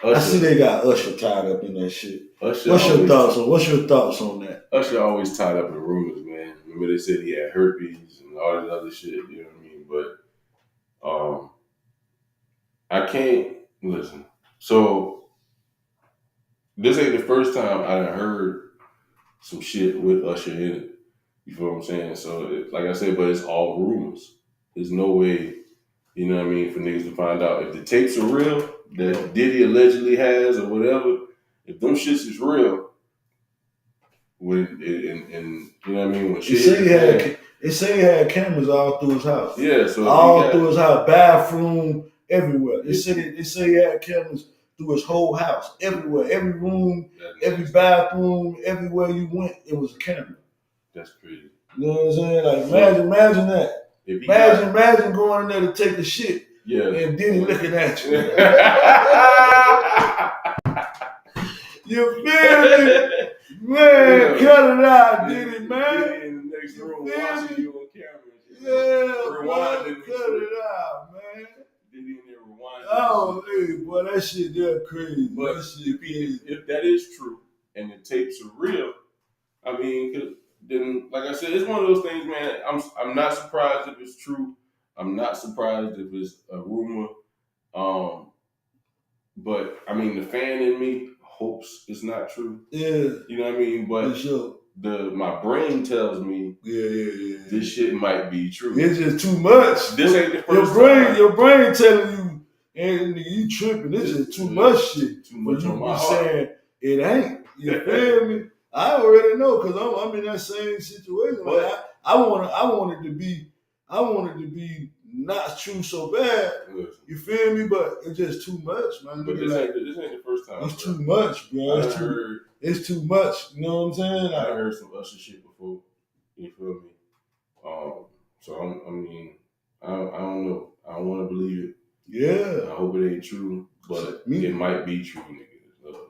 Usher tied up in that shit. What's your thoughts on that? Usher always tied up in rumors, man. Remember they said he had herpes and all this other shit, you know what I mean? But I can't listen. So this ain't the first time I done heard some shit with Usher in it. You feel what I'm saying? So like I said, but it's all rumors. There's no way, you know what I mean, for niggas to find out if the tapes are real that Diddy allegedly has or whatever. If them shits is real, when you know what I mean, when shit. They say he had cameras all through his house. Yeah, so through his house, bathroom, everywhere. They say he had cameras through his whole house, everywhere, every room, every bathroom, everywhere you went, it was a camera. That's crazy. You know what I'm saying? Like imagine that. Imagine going in there to take a shit. Yeah. And Diddy looking at you. You feel me? Man, cut it out, Diddy, man. Diddy in the next room watching you on camera. Yeah, rewinding. Cut it out, man. Diddy in there rewinding. Oh, hey, boy, that shit there crazy. But that shit crazy. If that is true and the tapes are real, I mean, then, like I said, it's one of those things, man. I'm not surprised if it's true. I'm not surprised if it's a rumor. But I mean, the fan in me hopes it's not true. Yeah. You know what I mean? But for sure. my brain tells me this shit might be true. It's just too much. This ain't the first time. Your brain telling you, and you tripping. This is too much shit. Too much on my heart. Saying it ain't. You feel me? I already know because I'm in that same situation. But, like I want it to be not true so bad. You feel me? But it's just too much, man. But this ain't the first time. It's too much, bro. It's too much. You know what I'm saying? I heard some Usher shit before. You feel me? So I mean, I don't know. I don't want to believe it. Yeah. I hope it ain't true, but it might be true, nigga.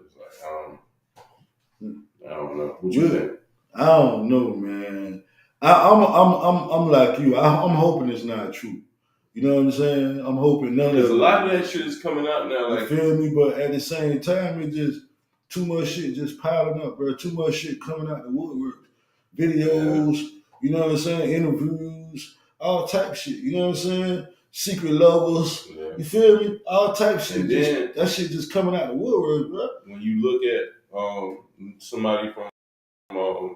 It's like I don't know. What you think? I don't know, man. I'm like you. I'm hoping it's not true. You know what I'm saying? I'm hoping none of it. Because a lot of that shit is coming out now. Like, you feel me? But at the same time, it just too much shit just piling up, bro. Too much shit coming out the woodwork. Videos, you know what I'm saying? Interviews, all type shit. You know what I'm saying? Secret lovers. Yeah. You feel me? All type shit. That shit just coming out the woodwork, bro. When you look at somebody from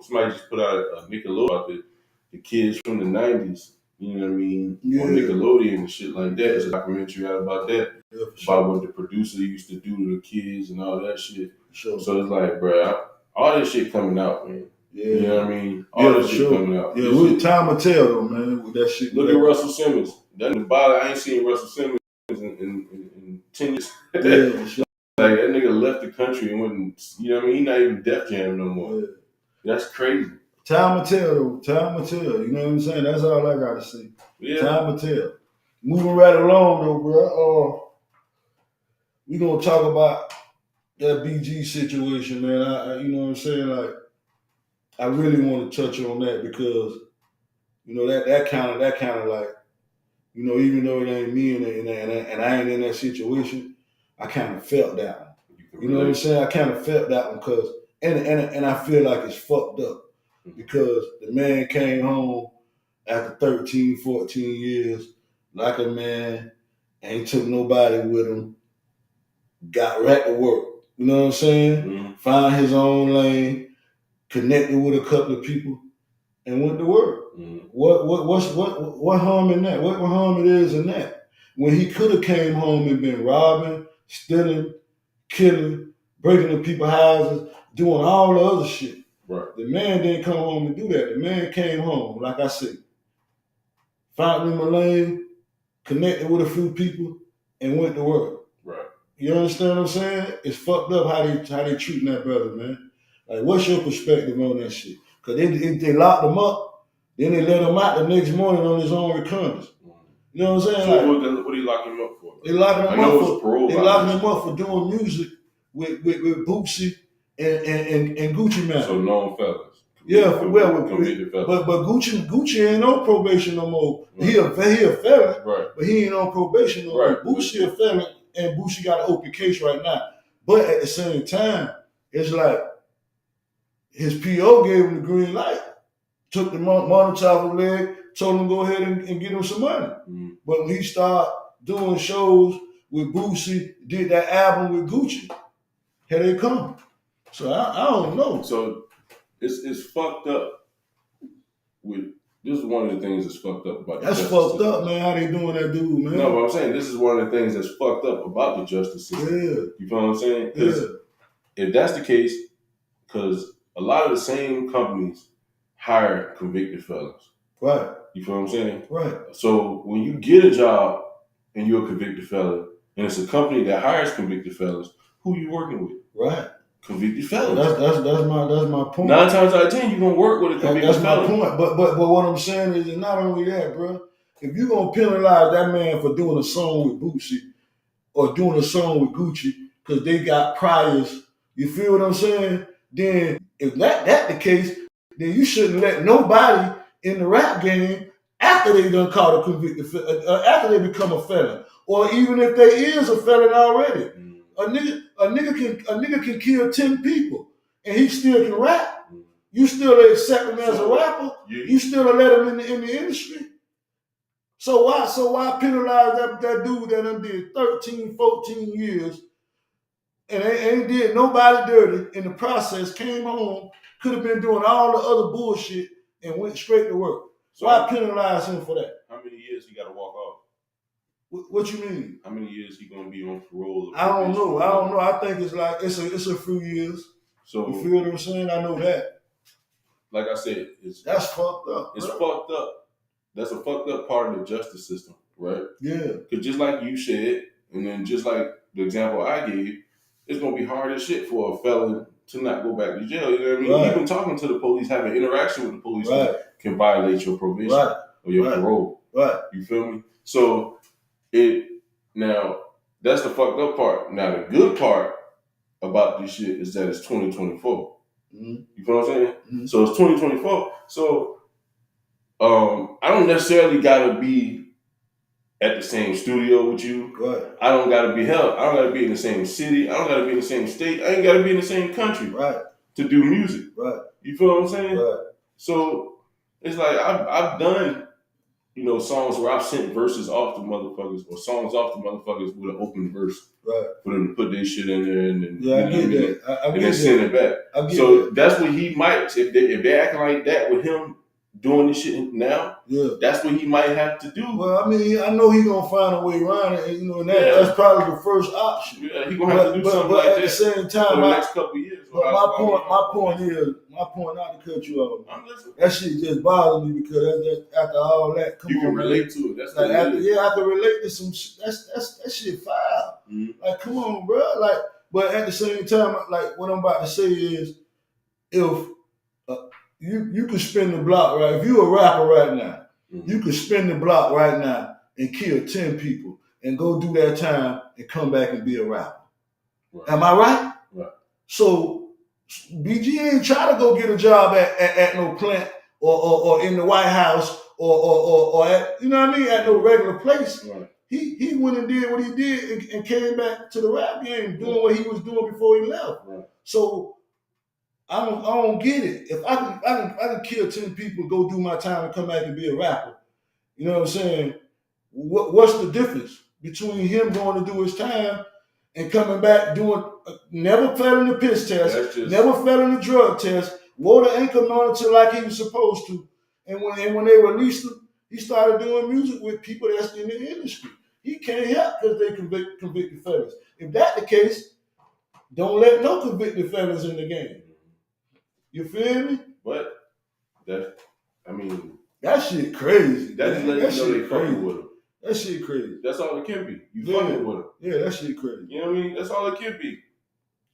somebody just put out a Nickelodeon about the kids from the 90s, you know what I mean? On Nickelodeon and shit like that. There's a documentary out about that. Yeah, about what the producer used to do to the kids and all that shit. Sure. So it's like, bro, all this shit coming out, man. Yeah. You know what I mean? All this shit coming out. Yeah, time will tell though, man, with that shit. Look at Russell Simmons. I ain't seen Russell Simmons in 10 years. Yeah, sure. Like, that nigga left the country and went, you know what I mean? He not even Def Jam no more. Yeah. That's crazy. Time will tell, though. Time will tell. You know what I'm saying? That's all I got to say. Yeah. Time will tell. Moving right along, though, bro. We going to talk about that BG situation, man. I you know what I'm saying? Like, I really want to touch on that because, you know, that kind of like, you know, even though it ain't me and I ain't in that situation, I kind of felt that one. You know what I'm saying? I kind of felt that one because, and I feel like it's fucked up because the man came home after 13, 14 years like a man, ain't took nobody with him, got right to work. You know what I'm saying? Mm-hmm. Found his own lane, connected with a couple of people, and went to work. Mm-hmm. What harm in that? What harm it is in that? When he could have came home and been robbing, stealing, killing, breaking into people's houses, doing all the other shit. Right. The man didn't come home and do that. The man came home, like I said, found him a lane, connected with a few people, and went to work. Right. You understand what I'm saying? It's fucked up how they treating that brother, man. Like, what's your perspective on that shit? Because they locked him up, then they let him out the next morning on his own recognizance. You know what I'm saying? So like, what are you locking him up for? They locking him up for doing music with Boosie and Gucci Mane. So known fellas. Yeah, but Gucci ain't on probation no more. Right. He a felon, right, but he ain't on probation no more. Right. Boosie a felon, and Boosie got an open case right now. But at the same time, it's like his PO gave him the green light, took the monitor off his leg, told him to go ahead and get him some money. Mm-hmm. But when he started doing shows with Boosie, did that album with Gucci, here they come. So I don't know. So it's fucked up. This is one of the things that's fucked up about the justice system. That's fucked up, man. How they doing that dude, man? No, but I'm saying this is one of the things that's fucked up about the justice system. Yeah. You feel what I'm saying? Because if that's the case, because a lot of the same companies hire convicted felons. Right. You feel what I'm saying? Right. So when you get a job and you're a convicted felon, and it's a company that hires convicted felons, who you working with? Right. Convicted felons. That's my point. 9 times out of 10, you're gonna work with a convicted felon. That's my point. But what I'm saying is not only that, bro. If you're gonna penalize that man for doing a song with Boosie or doing a song with Gucci because they got priors, you feel what I'm saying? Then if that the case, then you shouldn't let nobody in the rap game after they done caught a convicted after they become a felon, or even if they is a felon already. A nigga can kill 10 people and he still can rap. You still accept him as a rapper. You still let him in the industry. So why penalize that dude that done did 13, 14 years and ain't did nobody dirty in the process, came home, could have been doing all the other bullshit and went straight to work. So why penalize him for that? How many years he got to walk off? What you mean? How many years he gonna be on parole? I don't know. I think it's like it's a few years. So you feel what I'm saying? I know that. Like I said, that's fucked up. It's fucked up. That's a fucked up part of the justice system, right? Yeah. Because just like you said, and then just like the example I gave, it's gonna be hard as shit for a felon to not go back to jail. You know what I mean? Right. Even talking to the police, having interaction with the police can violate your probation or your parole. Right. You feel me? So now that's the fucked up part. Now the good part about this shit is that it's 2024. Mm-hmm. You feel what I'm saying? Mm-hmm. So it's 2024. So I don't necessarily gotta be at the same studio with you. Right. I don't gotta be held. I don't gotta be in the same city. I don't gotta be in the same state. I ain't gotta be in the same country. Right. To do music. Right. You feel what I'm saying? Right. So it's like I've done, songs where I've sent verses off to motherfuckers or songs off to motherfuckers with an open verse. Right. For them to put their shit in there and then, I get that. I and then send it back. So that's what he might, if they acting like that with him doing this shit now, that's what he might have to do. Well, I mean, I know he's gonna find a way around it, and that's probably the first option. Yeah, he's gonna have to do something like that. But at the same time, for the next couple of years. But my point, not to cut you off. That shit just bothers me because after all that, you can relate to it. That's like I can relate to some shit. That shit foul. Mm-hmm. Like, come on, bro. Like, but at the same time, like what I'm about to say is, if you can spin the block, right? If you're a rapper right now, you can spin the block right now and kill 10 people and go do that time and come back and be a rapper. Right. Am I right? Right. So BG ain't try to go get a job at no plant or in the White House or at, you know what I mean, at no regular place. Right. He went and did what he did and came back to the rap game doing what he was doing before he left. Right. So I don't get it. If I can kill 10 people, go do my time and come back and be a rapper, you know what I'm saying? What's the difference between him going to do his time and coming back doing never failing the piss test, never failing the drug test, wore the ankle monitor like he was supposed to, and when they released him, he started doing music with people that's in the industry. He can't help because they convicted felons. If that's the case, don't let no convicted felons in the game. You feel me? But that shit crazy. That just let you know they fucking with him. That shit crazy. That's all it can be. You fucking with him. Yeah, that shit crazy. You know what I mean? That's all it can be.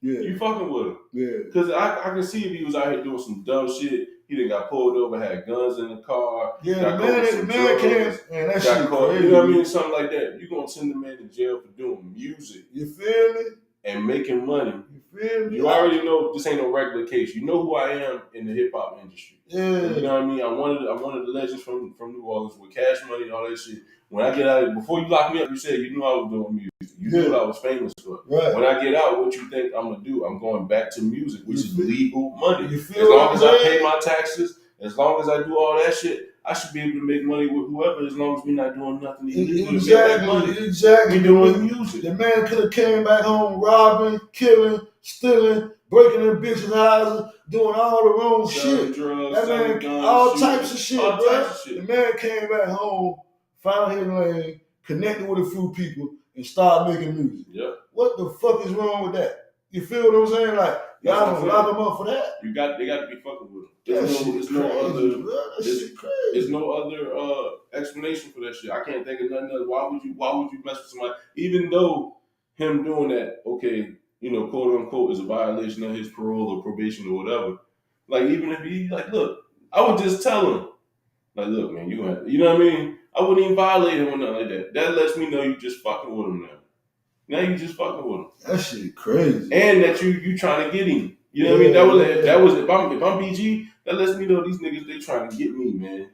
Yeah. You fucking with him. Yeah. Because I can see if he was out here doing some dumb shit. He done got pulled over, had guns in the car. Yeah, the man can't. Man, that shit crazy. You know what I mean? Something like that. You're going to send the man to jail for doing music. You feel me? And making money. You feel me? You already know this ain't no regular case. You know who I am in the hip hop industry. Yeah. You know what I mean? I'm one of the legends from New Orleans with Cash Money and all that shit. When I get out, before you lock me up, you said you knew I was doing music. You knew what I was famous for. Right. When I get out, what you think I'm gonna do? I'm going back to music, which is legal money. You feel as long as I pay my taxes, as long as I do all that shit, I should be able to make money with whoever, as long as we're not doing nothing illegal. Exactly. We doing music. The man could have came back home robbing, killing, stealing, breaking in bitches' houses, doing all the wrong shit. Drugs, that man, guns, all shooting, types of shit, bro. The man came back home, found his lane, connected with a few people, and started making music. Yep. What the fuck is wrong with that? You feel what I'm saying? Like, y'all don't lock him up for that. They got to be fucking with him. There's no other explanation for that shit. I can't think of nothing else. Why would you mess with somebody? Even though him doing that, okay, quote unquote, is a violation of his parole or probation or whatever. Like, even if he look, I would just tell him, like, look, man, you know what I mean? I wouldn't even violate him or nothing like that. That lets me know you just fucking with him now. Now you just fucking with him. That shit crazy. And that you trying to get him. You know what I mean? That was if I'm BG, that lets me know these niggas, they trying to get me, man.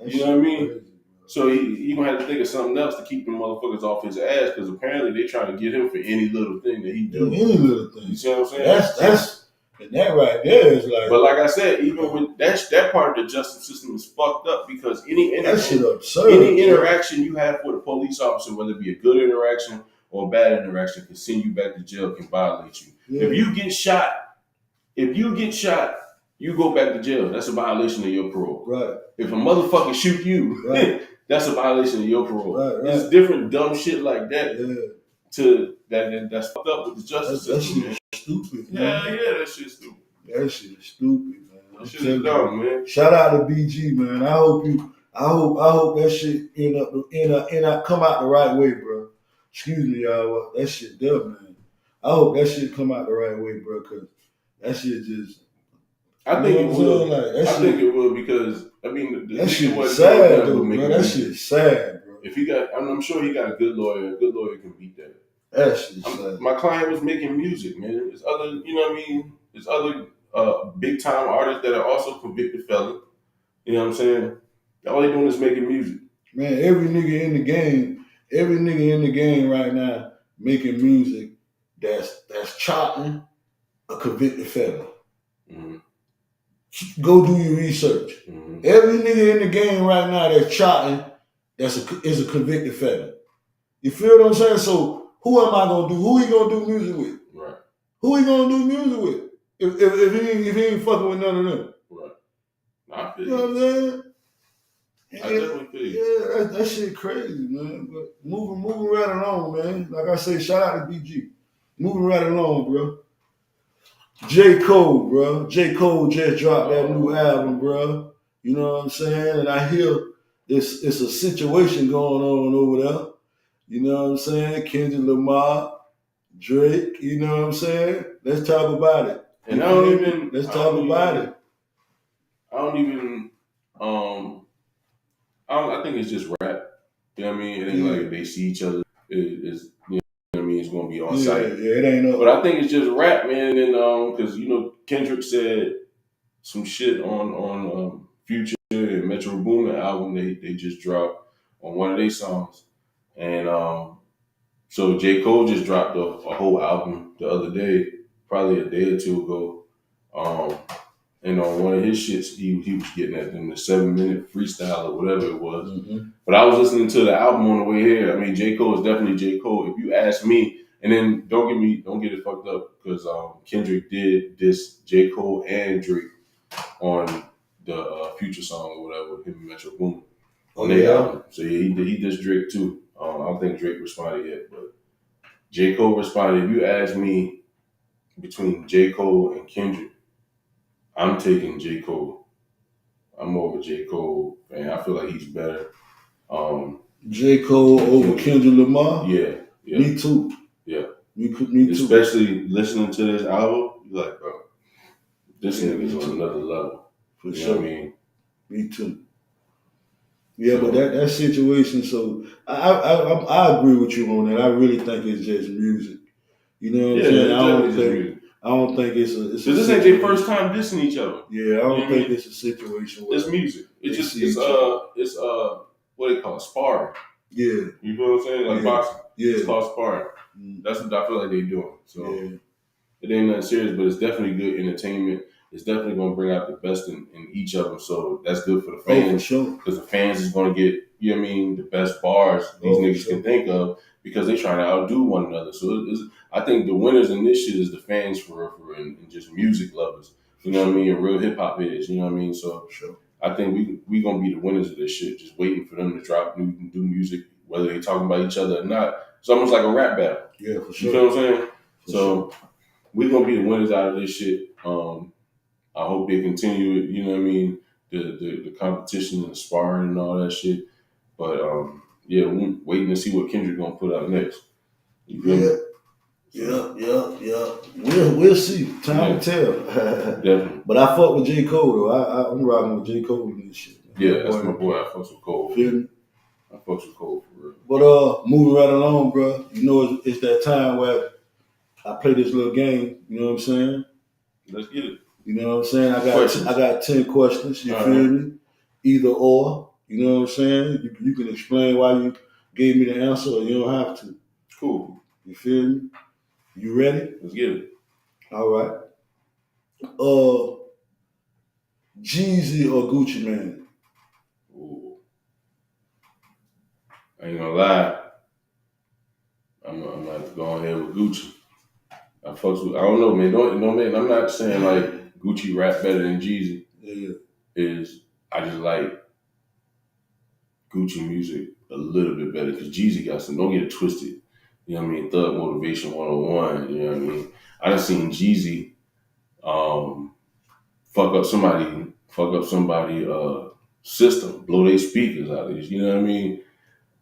You know what I mean? Crazy, so he gonna have to think of something else to keep them motherfuckers off his ass, because apparently they trying to get him for any little thing that he do. Any little thing. You see what I'm saying? That's that right there is like. But like I said, even with that part of the justice system is fucked up, because any interaction you have with a police officer, whether it be a good interaction or a bad interaction can send you back to jail, can violate you. Yeah. If you get shot, you go back to jail. That's a violation of your parole. Right. If a motherfucker shoot you, right. that's a violation of your parole. Right. It's different dumb shit like that. Yeah. That's fucked up with the justice system, man. Stupid. Yeah, that shit's stupid. That shit is stupid, man. That shit is dumb, man. Shout out to BG, man. I hope that shit end up come out the right way, bro. Excuse me, y'all. That shit dumb, man. I hope that shit come out the right way, bro, because that shit just. I think it will. I think it will because that shit is sad, though, bro. That shit is sad, bro. If he got, I'm sure he got a good lawyer. A good lawyer can beat that. That shit is sad. My client was making music, man. There's other, you know what I mean? There's other big time artists that are also convicted felons. You know what I'm saying? All they doing is making music. Man, every nigga in the game right now making music that's charting a convicted felon. Mm-hmm. Go do your research. Mm-hmm. Every nigga in the game right now that's charting is a convicted felon. You feel what I'm saying? So who am I gonna do? Who he gonna do music with? Right. Who he gonna do music with? If he ain't fucking with none of them. Right. I feel you know what I'm saying? I definitely feel you. Yeah, that shit crazy, man. But moving right along, man. Like I say, shout out to BG. Moving right along, bro. J. Cole, bro. J. Cole just dropped that new album, bro. You know what I'm saying? And I hear it's a situation going on over there. You know what I'm saying? Kendrick Lamar, Drake, you know what I'm saying? Let's talk about it. And let's talk about it. I think it's just rap. You know what I mean? It ain't like if they see each other, it's you know what I mean, it's gonna be on site. Yeah, it ain't no. But I think it's just rap, man. And because Kendrick said some shit on Future and Metro Boomin album they just dropped on one of their songs. And so J. Cole just dropped a whole album the other day, probably a day or two ago. And on one of his shits, he was getting at them the 7-minute freestyle or whatever it was. Mm-hmm. But I was listening to the album on the way here. I mean, J. Cole is definitely J. Cole. If you ask me, and then don't get it fucked up because Kendrick did this J. Cole and Drake on the Future song or whatever with him and Metro Boomin on their album. So yeah, he did Drake too. I don't think Drake responded yet, but J. Cole responded. If you ask me between J. Cole and Kendrick, I'm taking J. Cole. I'm more of a J. Cole fan. I feel like he's better. J. Cole over Kendrick Lamar? Yeah. Me too. Yeah. Me too. Especially listening to this album, you're like, bro, this nigga's on another level. For sure. Know what I mean? Me too. Yeah, but that situation, so I agree with you on that. I really think it's just music. You know what I'm saying? I don't think it's a this ain't their first time dissing each other. Yeah, I don't think it's a situation where it's music. It's what they call it, sparring. Yeah. You know what I'm saying? Like boxing. Yeah. It's called sparring. That's what I feel like they're doing. So it ain't nothing serious, but it's definitely good entertainment. It's definitely gonna bring out the best in each of them. So that's good for the fans. For sure. Because the fans is gonna get, you know what I mean, the best bars these niggas can think of because they trying to outdo one another. So I think the winners in this shit is the fans for and just music lovers. You know what I mean? And real hip hop heads. You know what I mean? So I think we gonna be the winners of this shit. Just waiting for them to drop new music, whether they talking about each other or not. It's almost like a rap battle. Yeah, for sure. You know what I'm saying? So we gonna be the winners out of this shit. I hope they continue it. You know what I mean? The competition and the sparring and all that shit. But we're waiting to see what Kendrick gonna put out next. You feel me? Yeah. We'll see. Time will tell. Definitely. But I fuck with J. Cole though. I'm riding with J. Cole in this shit. Yeah, that's my boy. I fucks with Cole. Feel me? I fucks with Cole for real. But moving right along, bro. You know it's that time where I play this little game. You know what I'm saying? Let's get it. You know what I'm saying? I got 10 questions. You feel me? Either or. You know what I'm saying? You can explain why you gave me the answer, or you don't have to. Cool. You feel me? You ready? Let's get it. All right. Jeezy or Gucci Mane? Ooh. I ain't gonna lie. I'm not going ahead with Gucci. I don't know, man. Don't man. I'm not saying like Gucci rap better than Jeezy. Yeah. I just like Gucci music a little bit better because Jeezy got some. Don't get it twisted. You know what I mean? Thug Motivation 101. You know what I mean? I done seen Jeezy fuck up somebody system, blow their speakers out of this. You know what I mean?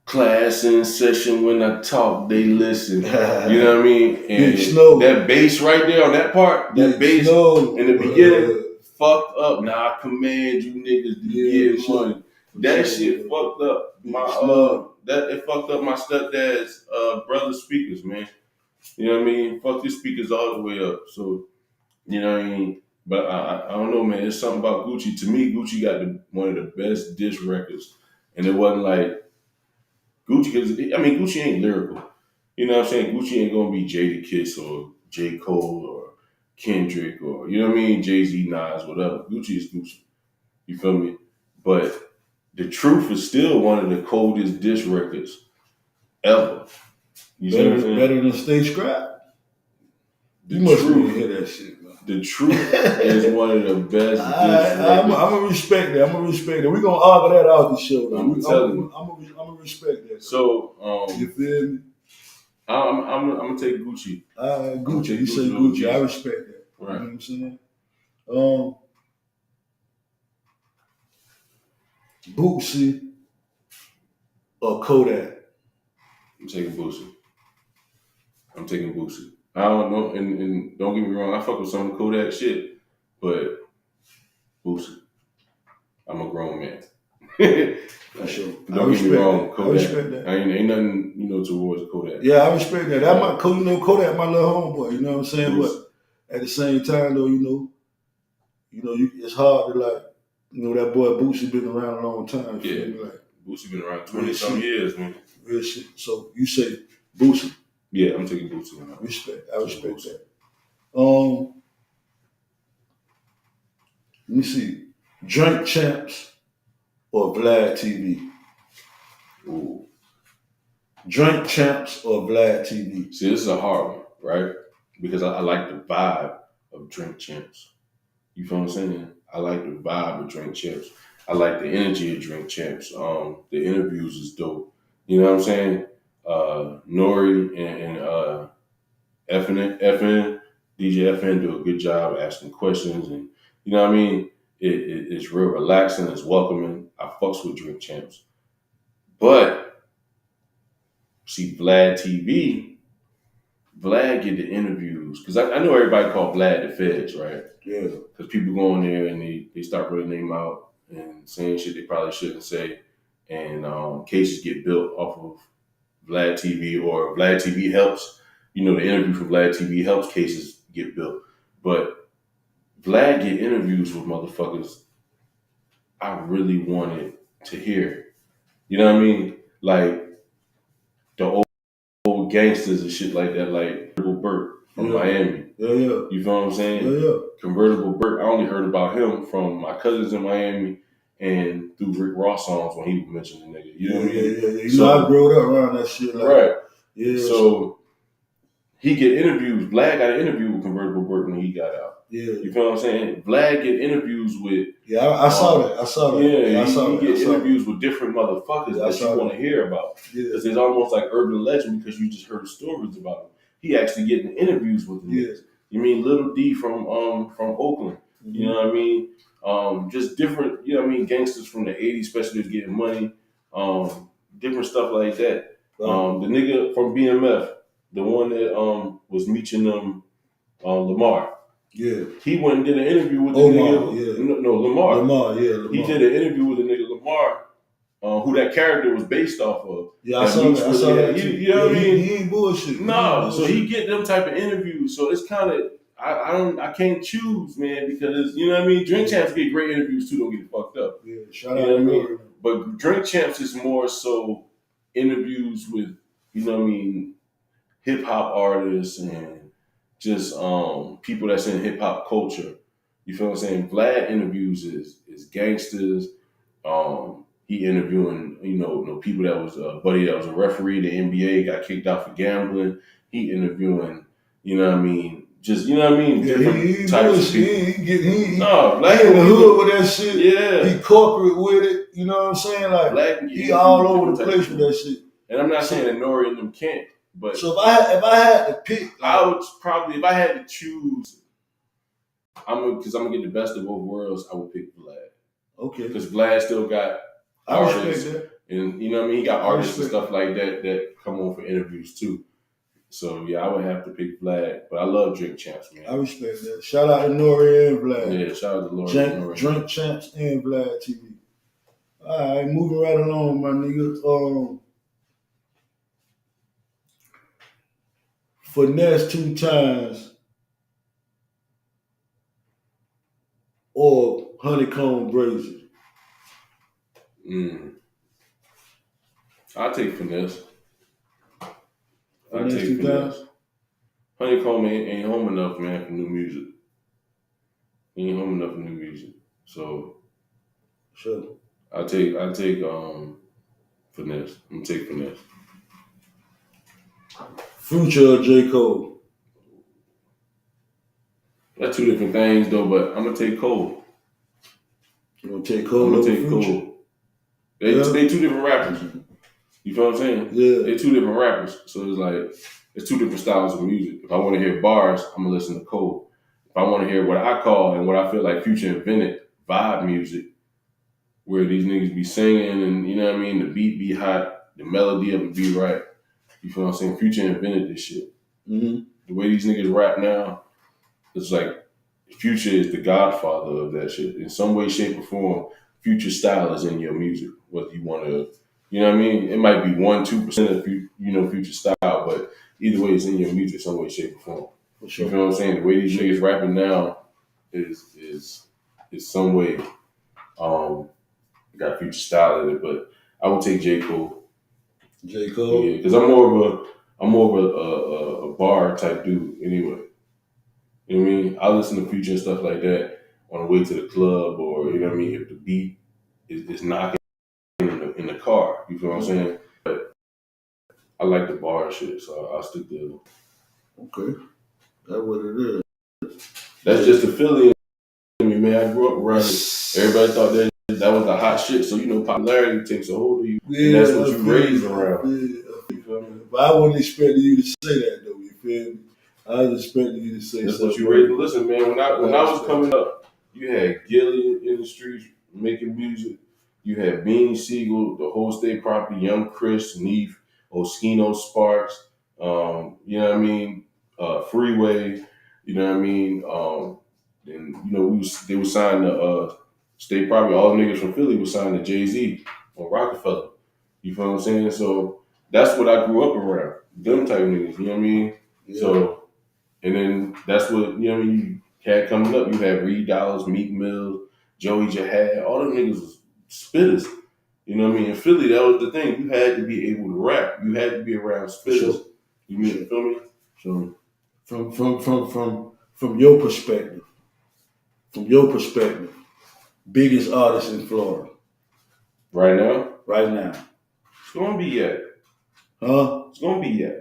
Class in session, when I talk, they listen. You know what I mean? And that bass right there on that part, that bass in the beginning, fucked up. Now I command you niggas to get money. That shit fucked up it fucked up my stepdad's brother's speakers, man. You know what I mean? Fuck his speakers all the way up. So, you know what I mean? But I don't know, man. It's something about Gucci. To me, Gucci got one of the best diss records. And it wasn't like Gucci, Gucci ain't lyrical. You know what I'm saying? Gucci ain't gonna be Jadakiss or J. Cole or Kendrick or, you know what I mean? Jay-Z, Nas, whatever. Gucci is Gucci. You feel me? But The Truth is still one of the coldest diss records ever. You better than Stay Scrapped? You must really hear that shit, man. The Truth is one of the best diss records. I'm gonna respect that. We're gonna argue that out the show, though. I'm telling you. I'm gonna respect that. So, you feel me? I'm gonna take Gucci. Gucci. You say Gucci. I respect that. Right. You know what I'm saying? Bootsy or Kodak? I'm taking Boosie. I don't know, and don't get me wrong, I fuck with some Kodak shit, but Boosie. I'm a grown man. For sure. Don't get me wrong, Kodak. I respect that. Ain't nothing, towards Kodak. Yeah, I respect that. Kodak my little homeboy, you know what I'm saying? Boosie. But at the same time, though, it's hard to that boy Boosie been around a long time. Yeah, Boosie been around 20-some years, man. Real shit. So you say Boosie? Yeah, I'm taking Boosie. I respect that. Let me see. Drink Champs or Vlad TV? Ooh. Drink Champs or Vlad TV? See, this is a hard one, right? Because I like the vibe of Drink Champs. You feel what I'm saying? I like the vibe of Drink Champs. I like the energy of Drink Champs. The interviews is dope. You know what I'm saying? Nori and DJ FN do a good job asking questions, and you know what I mean? It's real relaxing, it's welcoming. I fucks with Drink Champs. But see, Vlad get the interviews, because I know everybody call Vlad the Feds, right? Yeah. Because people go in there and they start putting their name out and saying shit they probably shouldn't say, and cases get built off of Vlad TV, or Vlad TV helps. The interview from Vlad TV helps cases get built. But Vlad get interviews with motherfuckers I really wanted to hear. You know what I mean? Like the old gangsters and shit like that, like Convertible Burt from Miami. Yeah. You feel what I'm saying? Yeah. Convertible Burt, I only heard about him from my cousins in Miami and through Rick Ross songs when he mentioned the nigga. You know what I mean? Yeah. I grew up around that shit. Right. Yeah. So he get interviews. Vlad got an interview with Convertible Burt when he got out. Yeah. You feel what I'm saying? Vlad get interviews with... Yeah, I saw that. Yeah, he get interviews with different motherfuckers that you want to hear about. Because it's almost like urban legend because you just heard stories about him. He actually getting interviews with them. Yeah. You mean Little D from Oakland. Mm-hmm. You know what I mean? Just different, gangsters from the 80s, especially getting money. Different stuff like that. Right. The nigga from BMF, the one that was meeting them, Lamar. Yeah. He went and did an interview with the nigga. Yeah. No, Lamar. Lamar. He did an interview with the nigga Lamar, who that character was based off of. Yeah, I saw that. You know what I mean? He ain't bullshit. No, so he get them type of interviews. So it's kind of, I can't choose, man, because, you know what I mean? Drink Champs get great interviews too, don't get fucked up. Yeah, shout out to me. But Drink Champs is more so interviews with, hip hop artists and just people that's in hip hop culture. You feel what I'm saying? Vlad interviews is gangsters. he interviewing, people that was a buddy that was a referee in the NBA, got kicked out for gambling. He interviewing, just different types of people. No, black in the people, hood with that shit. Yeah, he corporate with it. You know what I'm saying? Like black, he all over the place with that shit. And I'm not saying that Nori and them can't, but so if I had to pick, I would probably, if I had to choose, because I'm gonna get the best of both worlds, I would pick Vlad. Okay. Because Vlad still got artists, and he got artists and stuff like that come on for interviews too. So yeah, I would have to pick Vlad, but I love Drink Champs, man. I respect that. Shout out to Nori and Vlad. Yeah, shout out to Nori. Drink Champs and Vlad TV. All right, moving right along, my nigga. Finesse 2 times or Honeycomb Brazier. I'll take Finesse. I'll take Finesse. Honeycomb ain't home enough, man, for new music. He ain't home enough for new music. So sure. I'll take Finesse. I'm gonna take Finesse. Future or J. Cole? That's two different things though, but I'm gonna take Cole. You gonna take Cole? I'm gonna take Cole. They two different rappers. You feel what I'm saying? Yeah. They're two different rappers. So it's like, it's two different styles of music. If I want to hear bars, I'm going to listen to Cole. If I want to hear what I call and what I feel like Future invented, vibe music, where these niggas be singing and, the beat be hot, the melody of it be right. You feel what I'm saying? Future invented this shit. Mm-hmm. The way these niggas rap now, it's like Future is the godfather of that shit. In some way, shape, or form, Future style is in your music, whether you want to... It might be 1-2% of Future style, but either way, it's in your music, some way, shape, or form. For sure. You know what I'm saying? The way these niggas rapping now is some way got Future style in it. But I would take J. Cole. J. Cole. Yeah, because I'm more of a bar type dude anyway. You know what I mean? I listen to Future and stuff like that on the way to the club, or if the beat is knocking in the car, you feel what I'm saying? But I like the bar shit, so I'll stick to it. Okay, that's what it is. That's just a feeling. Man, I grew up around it. Everybody thought that was the hot shit, so popularity takes a hold of you, and that's what you raised around. Yeah, you feel me? But I wasn't expecting you to say that though. You feel me? I was expecting you to say that's something. What you raised. Listen, man, when I was coming up, you had Gilly in the streets making music. You had Beanie Siegel, the whole state property, Young Chris, Neef, Oskino Sparks, Freeway, and they were signed to state property. All the niggas from Philly were signed to Jay-Z on Rockefeller. You feel what I'm saying? So that's what I grew up around. Them type of niggas, you know what I mean? Yeah. So, and then that's what, you had coming up. You had Reed Dollars, Meek Mill, Joey Jihad, all them niggas was spitters. You know what I mean? In Philly, that was the thing. You had to be able to rap. You had to be around spitters. Sure. You feel me? So from your perspective, biggest artist in Florida. Right now? Right now. It's gonna be Yak. Huh? It's gonna be Yak.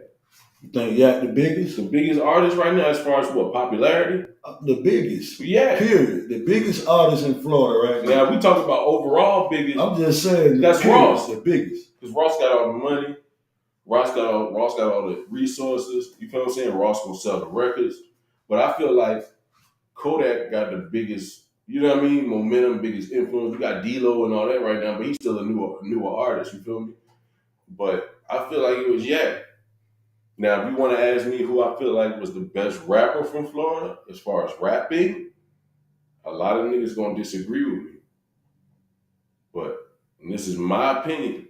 You think Yak the biggest? The biggest artist right now, as far as what, popularity? The biggest. Yeah. Period. The biggest artist in Florida right now. Now, we talk about overall biggest. I'm just saying. That's Ross. The biggest. Because Ross got all the money. Ross got all the resources. You feel what I'm saying? Ross gonna sell the records. But I feel like Kodak got the biggest, momentum, biggest influence. We got D-Lo and all that right now, but he's still a newer artist, you feel me? But I feel like it was Yak. Now, if you want to ask me who I feel like was the best rapper from Florida, as far as rapping, a lot of niggas gonna disagree with me. But, and this is my opinion.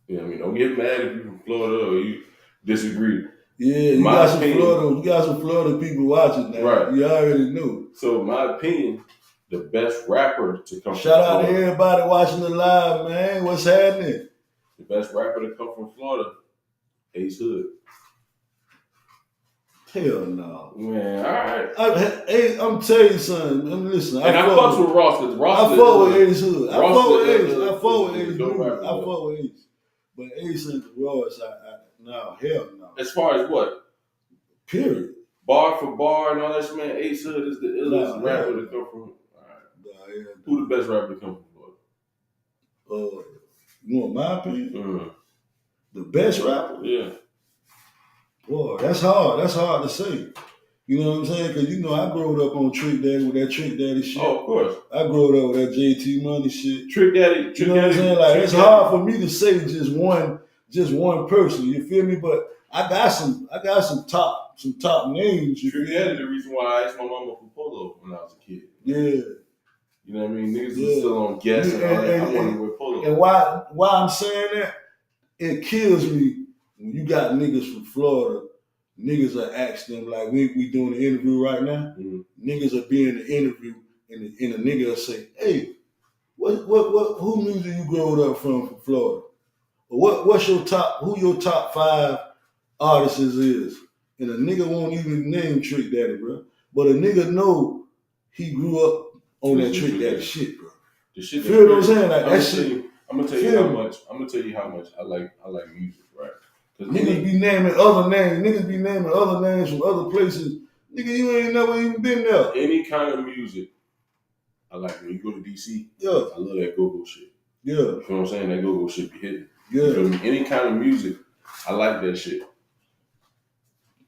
Don't get mad if you're from Florida or you disagree. Yeah, you got some Florida people watching now. Right. You already knew. So, my opinion, the best rapper to come Shout out to everybody watching the live, man. What's happening? The best rapper to come from Florida, Ace Hood. Hell no. Man, all right. I'm telling you something. I'm listening. And I fucks with Ross because Ross I fuck with Ace Hood. I fuck with Ace. I fuck with Ace. I fuck with Ace. But Ace and Ross, no, hell no. As far as what? Period. Bar for bar and all that shit, man. Ace Hood is the illest rapper to come from. Who the best rapper to come from? You want my opinion? The best rapper? Yeah. Boy, that's hard. That's hard to say. You know what I'm saying? Because, you know, I grew up on Trick Daddy with that Trick Daddy shit. Oh, of course. I grew up with that JT Money shit. Trick Daddy. You know what I'm saying? Like, it's hard for me to say just one person. You feel me? But I got some top names. Trick Daddy the reason why I asked my mama for Polo when I was a kid. Yeah. You know what I mean? Niggas is still on gas and all that. I want to wear Polo. And why I'm saying that? It kills me when you got niggas from Florida. Niggas are asking them, like we doing the interview right now. Mm-hmm. Niggas are being the interview, and a nigga will say, "Hey, who music you growing up from Florida? Or who your top 5 artists is?" And a nigga won't even name Trick Daddy, bro. But a nigga know he grew up on that Trick Daddy shit, bro. The shit. Feel what I'm saying? Like that shit. I'm gonna tell you how much I like music, right? Niggas be naming other names. Niggas be naming other names from other places. Nigga, you ain't never even been there. Any kind of music, I like. When you go to DC, yeah, I love that go-go shit. Yeah. You know what I'm saying? That go-go shit be hitting. Yeah. You feel me? Any kind of music, I like that shit.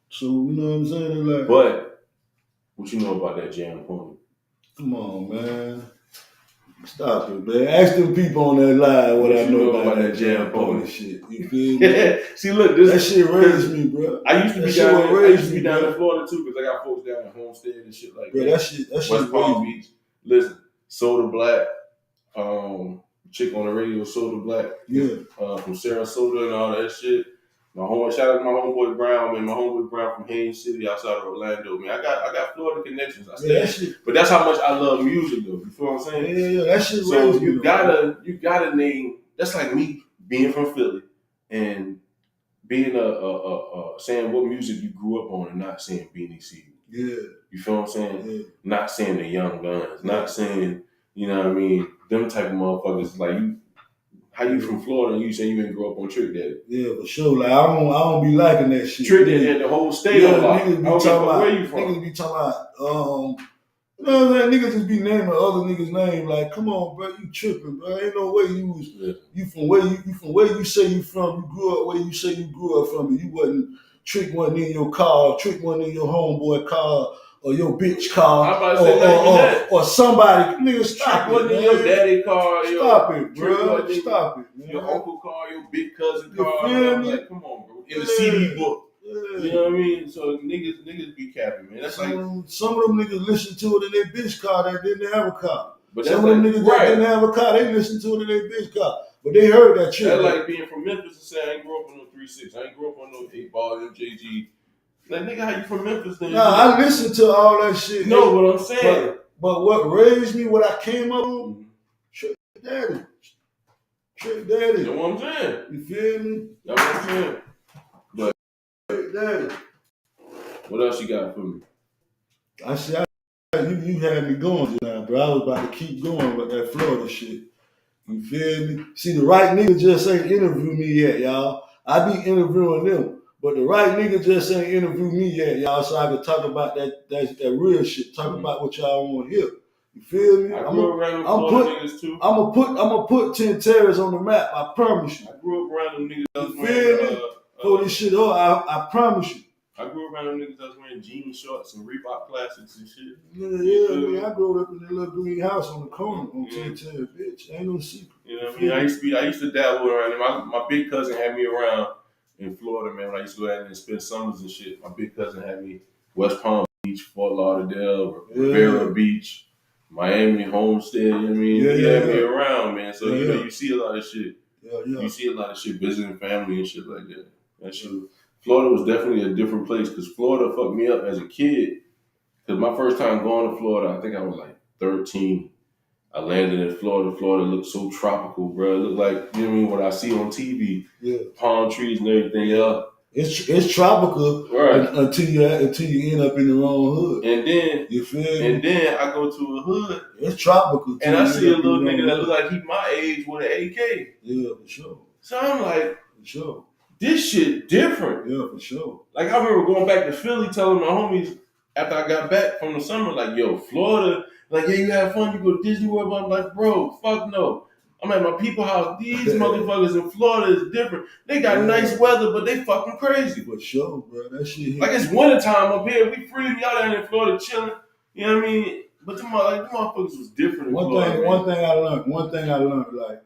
So, you know what I'm saying? Like, but, what you know about that Jam Pony? Come on, man. Stop it, man. Ask them people on that live what I know about that Jam Pony shit. You feel me? See, look, that shit raised me, bro. I used to be down in Florida too, because I got folks down in Homestead and shit like that. That shit West Palm Beach. Listen, Soda Black, chick on the radio, Soda Black, from Sarasota and all that shit. Shout out to my homeboy Brown, man. My homeboy Brown from Haines City, outside of Orlando, man. I got Florida connections. But that's how much I love music, though. You feel what I'm saying? Yeah. That shit. So you gotta name. That's like me being from Philly and being saying what music you grew up on and not saying Beanie Siegel. Yeah. You feel what I'm saying? Yeah. Not saying the Young Guns. Not saying, you know what I mean, them type of motherfuckers. Like you. How you from Florida and you say you didn't grow up on Trick Daddy? Yeah, for sure. Like I don't be liking that shit. Trick Daddy had the whole state on lock. Niggas be talking about where you from. Niggas be talking about you know what I'm saying? Niggas just be naming other niggas' name. Like, come on, bro, you tripping, bro. Ain't no way you from where you say you from. You grew up where you say you grew up from. And you Trick wasn't in your car. Trick wasn't in your homeboy car. Or your bitch car, or somebody. Nigga, stop it, man. Your daddy car. Stop it, bro. Stop it, man. Your uncle car, your big cousin car. Like, come on, bro. In the CD book. Yeah. You know what I mean? So niggas be capping, man. That's like some of them niggas listen to it in their bitch car that didn't have a car. But some of them niggas that didn't have a car, they listen to it in their bitch car. But they heard that shit. That's like being from Memphis and saying I ain't grew up on no 3-6. I ain't grew up on no 8-ball MJG. Like, nigga, how you from Memphis then? Nah, I listened to all that shit. No, what I'm saying. But what raised me, what I came up on, Trick Daddy. Trick Daddy. You know what I'm saying? You feel me? That's what I'm saying. But Trick Daddy. What else you got for me? You had me going now, bro. I was about to keep going with that Florida shit. You feel me? See, the right nigga just ain't interview me yet, y'all. I be interviewing them. But the right nigga just ain't interview me yet, y'all, so I can talk about that real shit. Talk about what y'all want to hear. You feel me? I grew up around them Florida niggas too. I'm gonna put 10 Terrace on the map. I promise you. I grew up around them niggas that was wearing throw this shit up. I promise you. I grew up around them niggas that was wearing jean shorts and Reebok classics and shit. Yeah, man. I grew up in that little green house on the corner on 10 Terrace, bitch. Ain't no secret. You know what I mean? I used to dabble around them. My big cousin had me around in Florida, man. When I used to go out and spend summers and shit, my big cousin had me West Palm Beach, Fort Lauderdale, Rivera Beach, Miami, Homestead. You know what I mean? He had me around, man. So you know, you see a lot of shit. You see a lot of shit visiting family and shit like that. That shit. Florida was definitely a different place because Florida fucked me up as a kid. Because my first time going to Florida, I think I was like 13. I landed in Florida. Florida looked so tropical, bro. It looked like, you know what I mean, what I see on TV. Yeah. Palm trees and everything else. It's tropical until you end up in the wrong hood. And then you feel me? And then I go to a hood. It's tropical. And I see a little nigga that look like he my age with an AK. Yeah, for sure. So I'm like, for sure. This shit different. Yeah, for sure. Like I remember going back to Philly telling my homies after I got back from the summer, like, yo, Florida, like, yeah, you have fun, you go to Disney World, but I'm like, bro, fuck no. I'm at my people's house. These motherfuckers in Florida is different. They got nice weather, but they fucking crazy. For sure, bro. That shit. Like it's wintertime up here. We free. Y'all down in Florida chilling. You know what I mean? But the motherfuckers was different. One thing I learned, like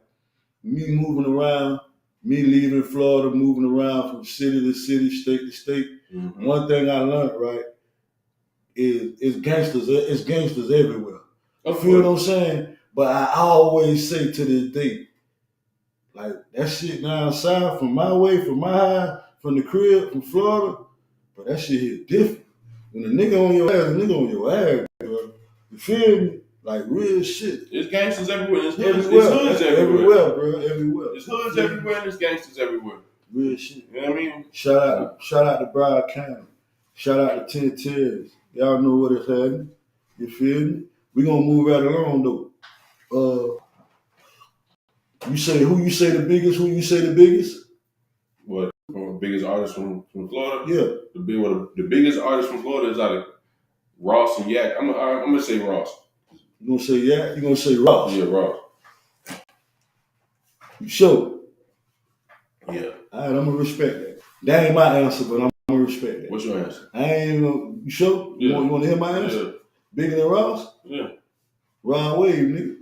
me moving around, me leaving Florida, moving around from city to city, state to state. Mm-hmm. One thing I learned, right, is gangsters. It's gangsters everywhere. You feel what I'm saying? But I always say to this day, like that shit down south from my way, from my high, from the crib, from Florida, but that shit here different. When a nigga on your ass, bro. You feel me? Like real shit. There's gangsters everywhere. There's hoods everywhere, bro. Everywhere. There's hoods everywhere and there's gangsters everywhere. Real shit. You know what I mean? Shout out to Broward County. Shout out to 10 Terrace. Y'all know what it's happening. You feel me? We gonna move right along though. You say the biggest? What? The biggest artist from Florida? Yeah. The biggest artist from Florida is out of Ross and Yak. I'm gonna say Ross. You gonna say Yak? You gonna say Ross? Yeah, Ross. You sure? Yeah. All right, I'm gonna respect that. That ain't my answer, but I'm gonna respect that. What's your answer? I ain't gonna. You sure? Yeah. You want to hear my answer? Yeah. Bigger than Ross? Yeah. Rod Wave, nigga.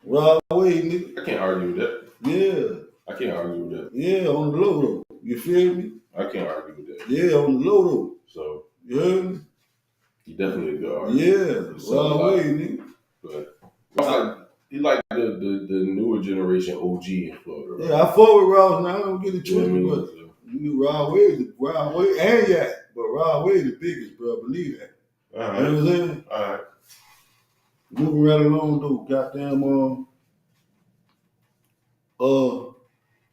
Rod Wave, nigga. I can't argue with that. Yeah. I can't argue with that. Yeah, on the low though. You feel me? I can't argue with that. Yeah, on the low though. So. You heard me? He's definitely a good artist. Yeah. Rod Wave, nigga. But he like the newer generation OG in Florida. Right? Yeah, I fought with Ross now. I don't get it twisted, but Rod Wave, and Yak, but Rod Wave the biggest, bro. Believe that. All right. You know what I'm saying? All right. Moving right along though, goddamn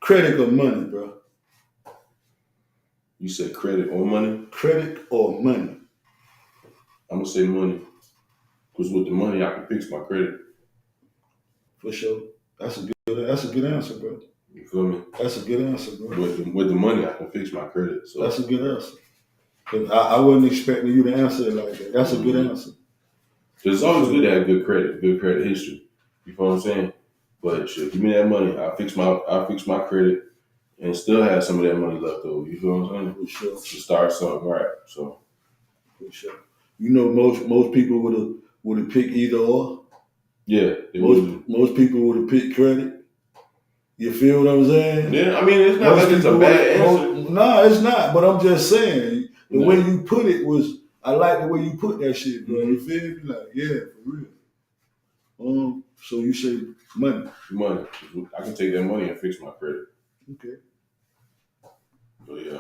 credit or money, bro. You said credit or money? Credit or money? I'm gonna say money. Because with the money I can fix my credit. For sure. That's a good answer, bro. You feel me? That's a good answer, bro. With the money I can fix my credit. So that's a good answer. Cause I wasn't expecting you to answer it like that. That's a good answer. It's always good to have good credit history. You feel what I'm saying? But shit, give me that money. I'll fix my credit and still have some of that money left over. You feel what I'm saying? For sure. To start something right. So for sure. You know, most people would have picked either or. Yeah. Most people would have picked credit. You feel what I'm saying? Yeah, I mean it's not like it's a bad answer. No, it's not. But I'm just saying the way you put it was. I like the way you put that shit, bro. You feel me? Like, yeah, for real. So you say money. Money. I can take that money and fix my credit. Okay. But yeah.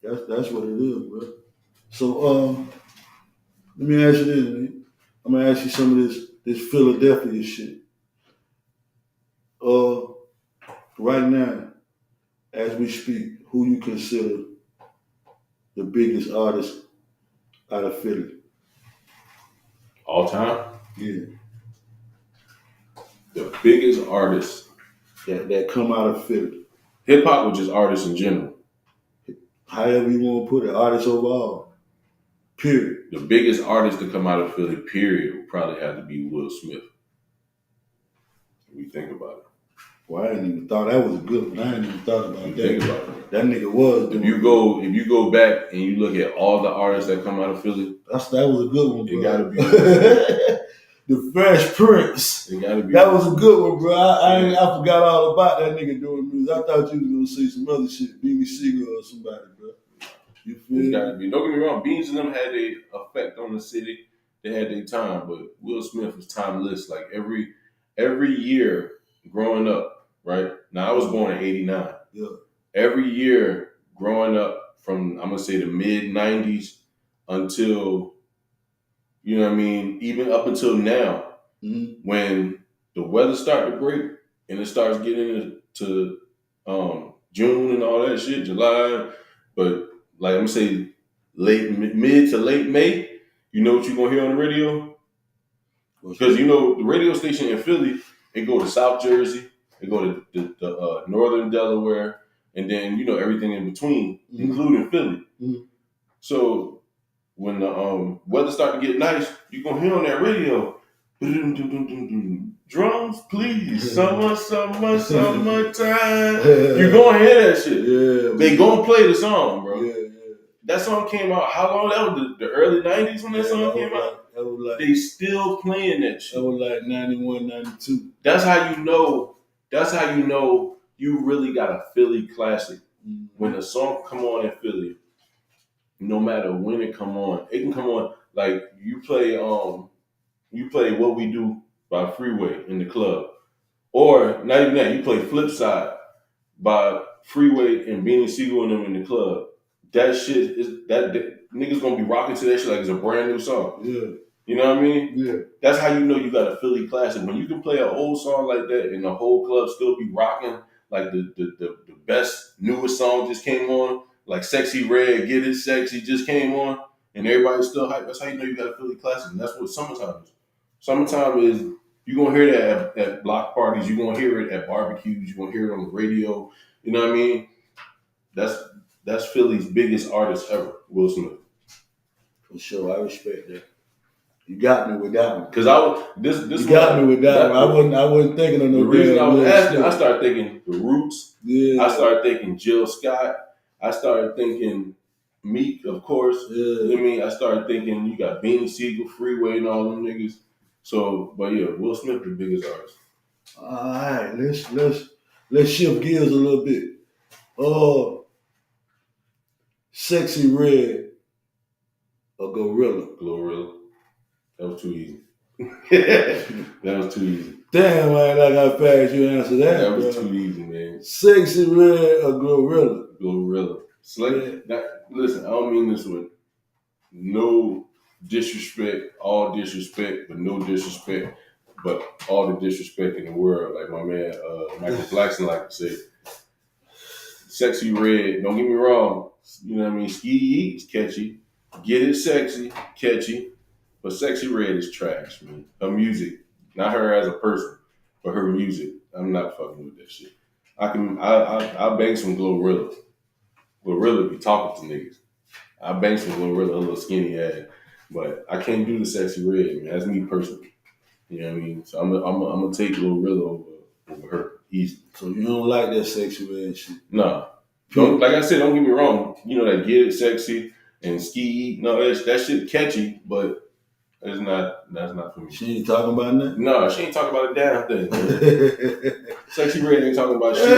That's what it is, bro. So let me ask you this, man. I'm gonna ask you some of this Philadelphia shit. Right now, as we speak, who you consider the biggest artist out of Philly? All time? Yeah. The biggest artists that come out of Philly. Hip hop or just artists in general? However you want to put it, artists overall. Period. The biggest artist to come out of Philly, period, would probably have to be Will Smith. When you think about it. Well, I ain't even thought that was a good one. I ain't even thought about that. Think about it. That nigga was. If you go back and you look at all the artists that come out of Philly, that was a good one, bro. It gotta be. The Fresh Prince. It gotta be. That was a good one, bro. I forgot all about that nigga doing music. I thought you was gonna say some other shit, Beanie Sigel or somebody, bro. You feel me? It gotta be. Don't get me wrong. Beans and them had a effect on the city. They had their time, but Will Smith was timeless. Like every year growing up, right? Now I was born in '89. Yeah. Every year growing up from I'm gonna say the mid '90s until, you know what I mean, even up until now, when the weather started to break and it starts getting into June and all that shit, July. But like I'm gonna say, mid to late May. You know what you're gonna hear on the radio? Because you know the radio station in Philly, it go to South Jersey, it go to the northern Delaware, and then you know everything in between, including Philly. Mm-hmm. So when the weather start to get nice, you're gonna hear on that radio, drums, please, summertime. You're gonna hear that shit. Yeah, they gonna play the song, bro. Yeah. That song came out. How long? That was the early '90s when that song came out. That was like, they still playing that shit. That was like 91, 92. That's how you know. That's how you know you really got a Philly classic. Mm-hmm. When a song come on in Philly, no matter when it come on, it can come on. Like you play What We Do by Freeway in the club, or not even that. You play Flip Side by Freeway and Beanie Siegel and them in the club. That shit is that niggas gonna be rocking to that shit like it's a brand new song. Yeah. You know what I mean? Yeah. That's how you know you got a Philly classic. When you can play an old song like that and the whole club still be rocking, like the best newest song just came on, like Sexy Red, Get It Sexy just came on, and everybody's still hyped. That's how you know you got a Philly classic. And that's what summertime is. Summertime is you're gonna hear that at block parties, you're gonna hear it at barbecues, you're gonna hear it on the radio. You know what I mean? That's Philly's biggest artist ever, Will Smith. For sure, I respect that. You got me with that one. Cause you got me with that one. I wasn't thinking of no. The reason I was asking, I started thinking The Roots. Yeah. I started thinking Jill Scott. I started thinking Meek, of course. Yeah. You know what I mean? I started thinking you got Beanie Siegel, Freeway, and all them niggas. So, but yeah, Will Smith the biggest artist. All right, let's shift gears a little bit. Sexy Red or Glorilla? That was too easy. That was too easy. Damn, man, I got fast you answer that. That was too easy, man. Sexy Red or Glorilla? Listen, I don't mean this with no disrespect, all disrespect, but no disrespect, but all the disrespect in the world. Like my man Michael Blackson like to say, Sexy Red, don't get me wrong, you know what I mean? Ski Yeet's catchy, Get It Sexy, catchy, but Sexy Red is trash, man. Her music, not her as a person, but her music, I'm not fucking with that shit. I bang some Glorilla. Glorilla be talking to niggas. I bang some Glorilla, a little skinny ass, but I can't do the Sexy Red, man. That's me personally. You know what I mean? So I'm gonna take Glorilla over her easy. So you don't like that Sexy Red shit? No. Like I said, don't get me wrong. You know that Get It Sexy and Ski. No, that shit catchy, but that's not for me. She ain't talking about nothing? No, she ain't talking about a damn thing. Sexy Red ain't talking about shit.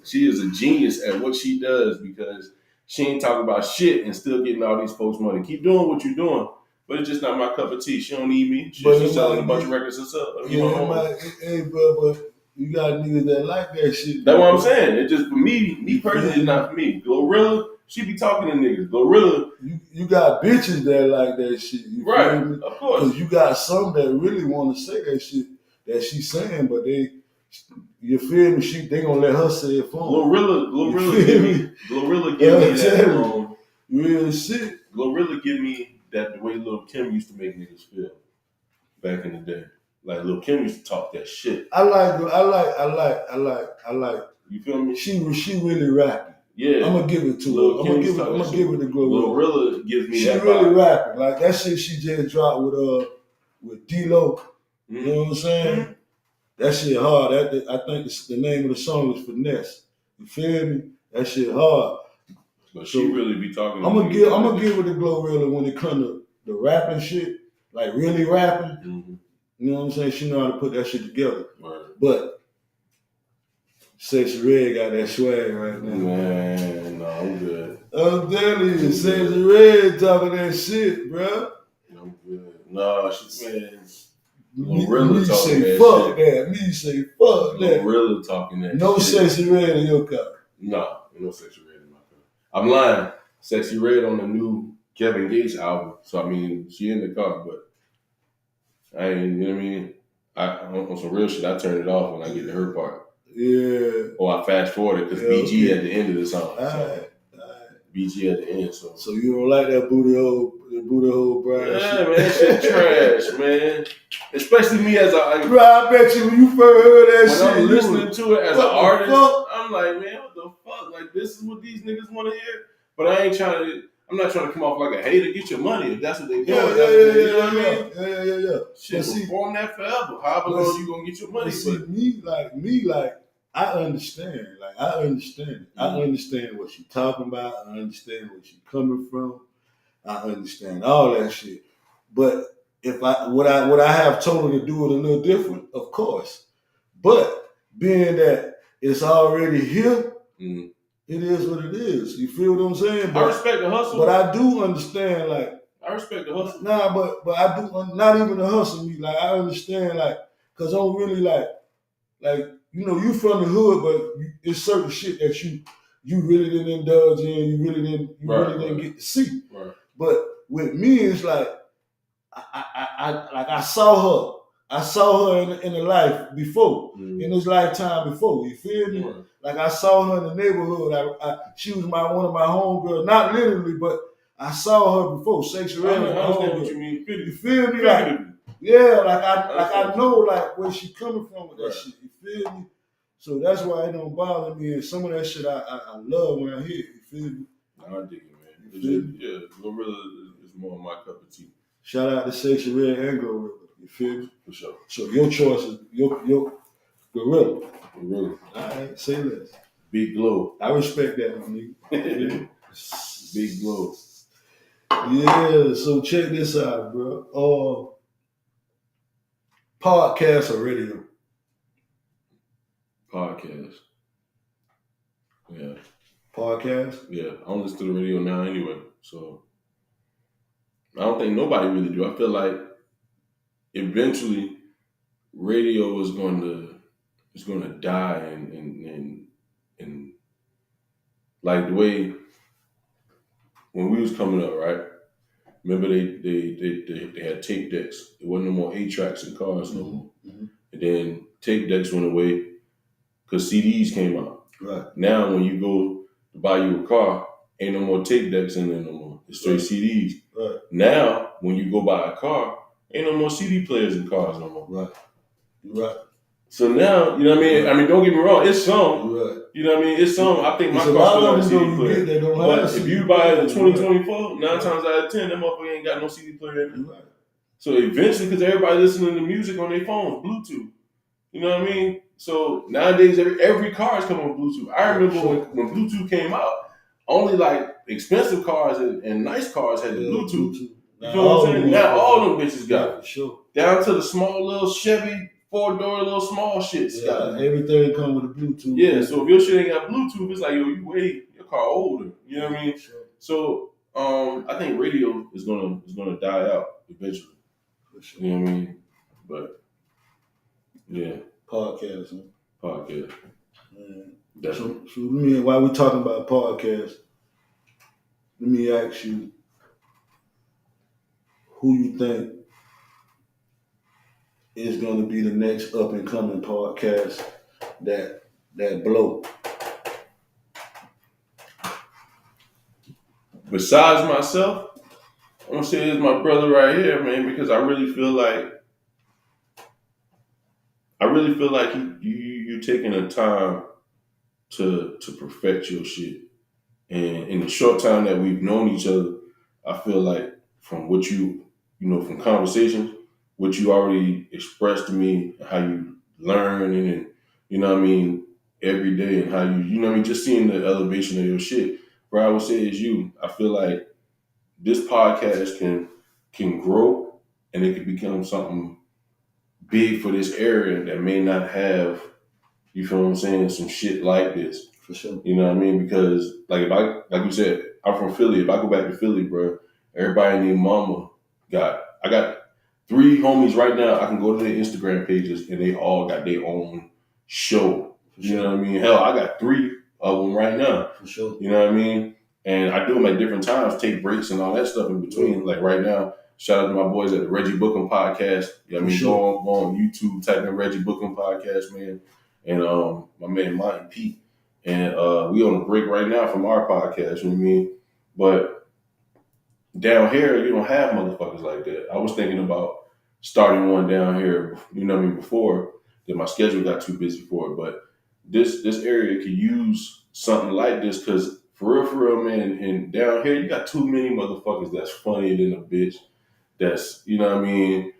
She is a genius at what she does because she ain't talking about shit and still getting all these folks money. Keep doing what you're doing. But it's just not my cup of tea. She don't need me. She's selling a bunch of records herself. Hey, but you got niggas that like that shit. That's what I'm saying. It's just for me personally, it's not for me. Glorilla, she be talking to niggas. Glorilla. You got bitches that like that shit. Right, of course. Because you got some that really want to say that shit that she's saying, but you feel me? They gonna let her say it for them. Glorilla give me that real shit. Glorilla give me that the way Lil' Kim used to make niggas feel back in the day. Like Lil' Kim used to talk that shit. I like. You feel me? She really rapping. Yeah. I'm gonna give it to her. I'm gonna give it to Glorilla. Gives me that vibe. She really rapping. Like that shit she just dropped with D-Lo. Mm-hmm. You know what I'm saying? Mm-hmm. That shit hard. I think the name of the song is Finesse. You feel me? That shit hard. But she really be talking. I'm gonna give it to Glorilla when it comes to the rapping shit, like really rapping. Mm-hmm. You know what I'm saying? She know how to put that shit together. Right. But Sexy Red got that swag right now. Man, no, I'm good. I'm telling you, Sexy Red talking that shit, bro. I'm good. No, she man. Glorilla talking that fuck shit. Me say fuck that. Glorilla talking that. No shit. Sexy Red in your car. No Sexy Red. I'm lying. Sexy Red on the new Kevin Gates album. So, I mean, she in the car, but I ain't, you know what I mean? On some real shit, I turn it off when I get to her part. Yeah. Or I fast forwarded because BG at the end of the song. Alright. BG at the end. So you don't like that booty hole, Brian? Yeah, man, that shit trash, man. Especially me as a. Bro, I bet you when you first heard that shit. When I'm listening to it as an artist, fuck? I'm like, man, what the fuck? Like, this is what these niggas want to hear? But I'm not trying to come off like a hater. Get your money if that's what they do. You know what I mean? Yeah. Shit, perform that forever. However long you gonna get your money. See, me, I understand. Like, I understand it. I understand what she talking about. I understand where she coming from. I understand all that shit. But if would I have told her to do it a little different? Of course. But being that it's already here, it is what it is. You feel what I'm saying? But I respect the hustle. But I do understand, like, I respect the hustle. Nah, but I do not even the hustle. Like, I understand, like, cause I'm really like you know, you from the hood, but it's certain shit that you really didn't indulge in. You really didn't get to see. Right. But with me, it's like I saw her in the life before, in this lifetime before. You feel me? Right. Like, I saw her in the neighborhood. She was one of my homegirls, not literally, but I saw her before. Sexual. I understand what you mean. You feel me? Like, yeah, I know like where she coming from with that shit. You feel me? So that's why it don't bother me. And some of that shit I love when I hear it. You feel me? I dig it, man. Yeah, Glorilla is more my cup of tea. Shout out to Sexy Red and Glorilla. You feel me? For sure. So your choice is your Glorilla. Glorilla. All right, say less. Big Glow. I respect that, my nigga. Big Glow. Yeah, so check this out, bro. Podcast or radio? Podcast. Yeah. Podcast? Yeah. I don't listen to the radio now anyway, so I don't think nobody really do. I feel like eventually radio is going to die and like the way when we was coming up, right? Remember they had tape decks. There wasn't no more 8 tracks in cars no more. Mm-hmm. And then tape decks went away because CDs came out. Right. Now when you go to buy you a car, ain't no more tape decks in there no more. It's straight CDs. Right. Now when you go buy a car, ain't no more CD players in cars no more. Right. Right. So now, you know what I mean? Right. I mean, don't get me wrong, it's some. Right. You know what I mean? It's some. I think my car still got a CD player. But if you buy it in 2024, 9 times out of 10, that motherfucker ain't got no CD player in it. Right. So eventually, because everybody listening to music on their phones, Bluetooth. You know what I mean? So nowadays, every car is coming with Bluetooth. I remember when Bluetooth came out, only like expensive cars and nice cars had the Bluetooth. You know what I'm saying? Now all them bitches got it. Sure. Down to the small little Chevy 4-door little small shits. Yeah, everything come with a Bluetooth. Yeah, so if your shit ain't got Bluetooth, it's like, yo, your car older. You know what I mean? Sure. So I think radio is gonna die out eventually. For sure. You know what I mean? But yeah. Podcast, huh? Podcast. So let me, while we're talking about podcasts, let me ask you who you think is going to be the next up and coming podcast that blow. Besides myself, I'm gonna say it's my brother right here, man, because I really feel like you taking the time to perfect your shit. And in the short time that we've known each other, I feel like from what from conversations, what you already expressed to me, how you learn and you know what I mean, every day, and how you know what I mean, just seeing the elevation of your shit. Where I would say is I feel like this podcast can grow and it can become something big for this area that may not have, you feel what I'm saying, some shit like this. For sure. You know what I mean? Because like you said, I'm from Philly. If I go back to Philly, bro, everybody named Mama I got 3 homies right now. I can go to their Instagram pages and they all got their own show. You know what I mean? Hell, I got 3 of them right now. For sure. You know what I mean? And I do them at different times, take breaks and all that stuff in between. Like right now, shout out to my boys at the Reggie Bookham podcast. You know what I mean? Go on YouTube, type in Reggie Bookham podcast, man. and my man Monty Pete. And we on a break right now from our podcast, you know what I mean? But down here, you don't have motherfuckers like that. I was thinking about starting one down here, you know what I mean, before that my schedule got too busy for it. But this area could use something like this because for real, man, and down here, you got too many motherfuckers that's funnier than a bitch. That's, you know what I mean,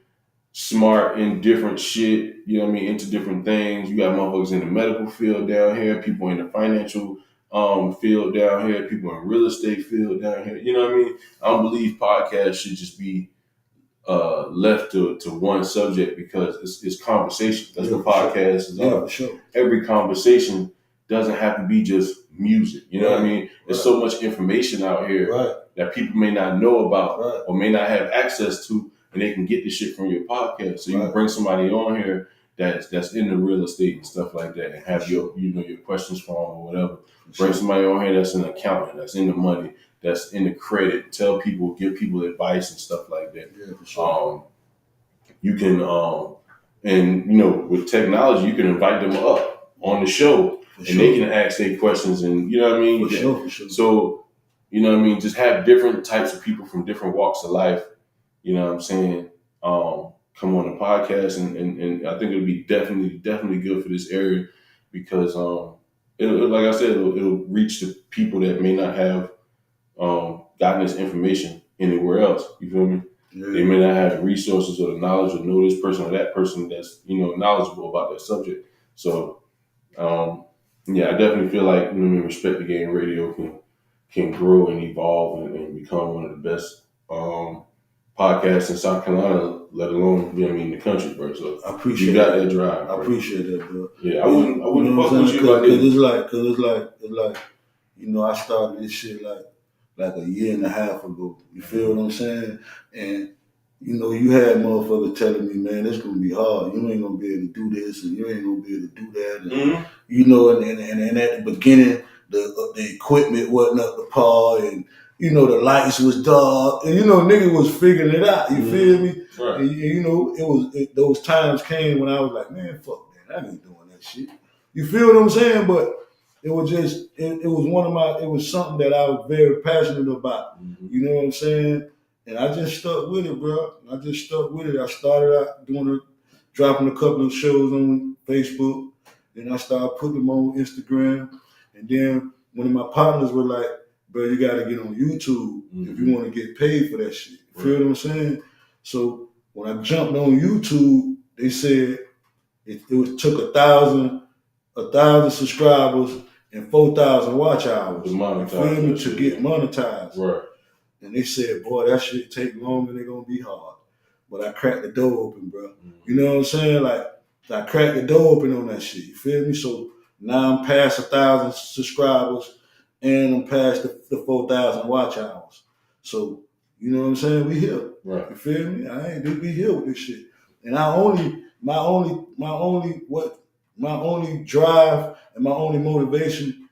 smart in different shit, you know what I mean, into different things. You got motherfuckers in the medical field down here, people in the financial field down here, people in real estate field down here. You know what I mean? I don't believe podcasts should just be left to one subject because it's conversation. That's what podcasts are. Sure. Every conversation doesn't have to be just music. You know what I mean? There's so much information out here that people may not know about or may not have access to, and they can get this shit from your podcast. So you can bring somebody on here that's in the real estate and stuff like that, and have your questions for them or whatever. Bring somebody on here that's an accountant, that's in the money, that's in the credit. Tell people, give people advice and stuff like that. Yeah, for sure. You can, and you know, with technology, you can invite them up on the show, and they can ask their questions, and you know what I mean. For sure. So, you know what I mean. Just have different types of people from different walks of life. You know what I'm saying? Come on the podcast, and I think it'll be definitely good for this area because it'll, like I said, it'll reach the people that may not have gotten this information anywhere else. You feel me? Yeah. They may not have the resources or the knowledge or know this person or that person that's, you know, knowledgeable about that subject. So, yeah, I definitely feel like, you know what I mean, Respect the Game Radio can grow and evolve and become one of the best podcasts in South Carolina, let alone, you know what I mean, the country, bro. So I appreciate you got that drive. I appreciate that, bro. Yeah, I wouldn't fuck with you about this. Cause it's like, you know, I started this shit like a year and a half ago. You feel what I'm saying? And you know, you had motherfuckers telling me, man, it's gonna be hard. You ain't gonna be able to do this, and you ain't gonna be able to do that. And, you know, and at the beginning, the equipment wasn't up to par, and you know, the lights was dark, and you know, nigga was figuring it out. You feel me? Right. And you know, those times came when I was like, man, fuck that, I ain't doing that shit. You feel what I'm saying? But it was just, it was something that I was very passionate about. You know what I'm saying? And I just stuck with it, bro. I just stuck with it. I started out dropping a couple of shows on Facebook. Then I started putting them on Instagram. And then one of my partners were like, bro, you got to get on YouTube if you want to get paid for that shit. You feel what I'm saying? So when I jumped on YouTube, they said it took 1,000 subscribers and 4,000 watch hours. You feel me? To get monetized. Right. And they said, boy, that shit take long and they're going to be hard. But I cracked the door open, bro. You know what I'm saying? Like, I cracked the door open on that shit. You feel me? So now I'm past 1,000 subscribers and I'm past the 4,000 watch hours. So, you know what I'm saying? We here. Right. You feel me? We here with this shit. And my only drive and my only motivation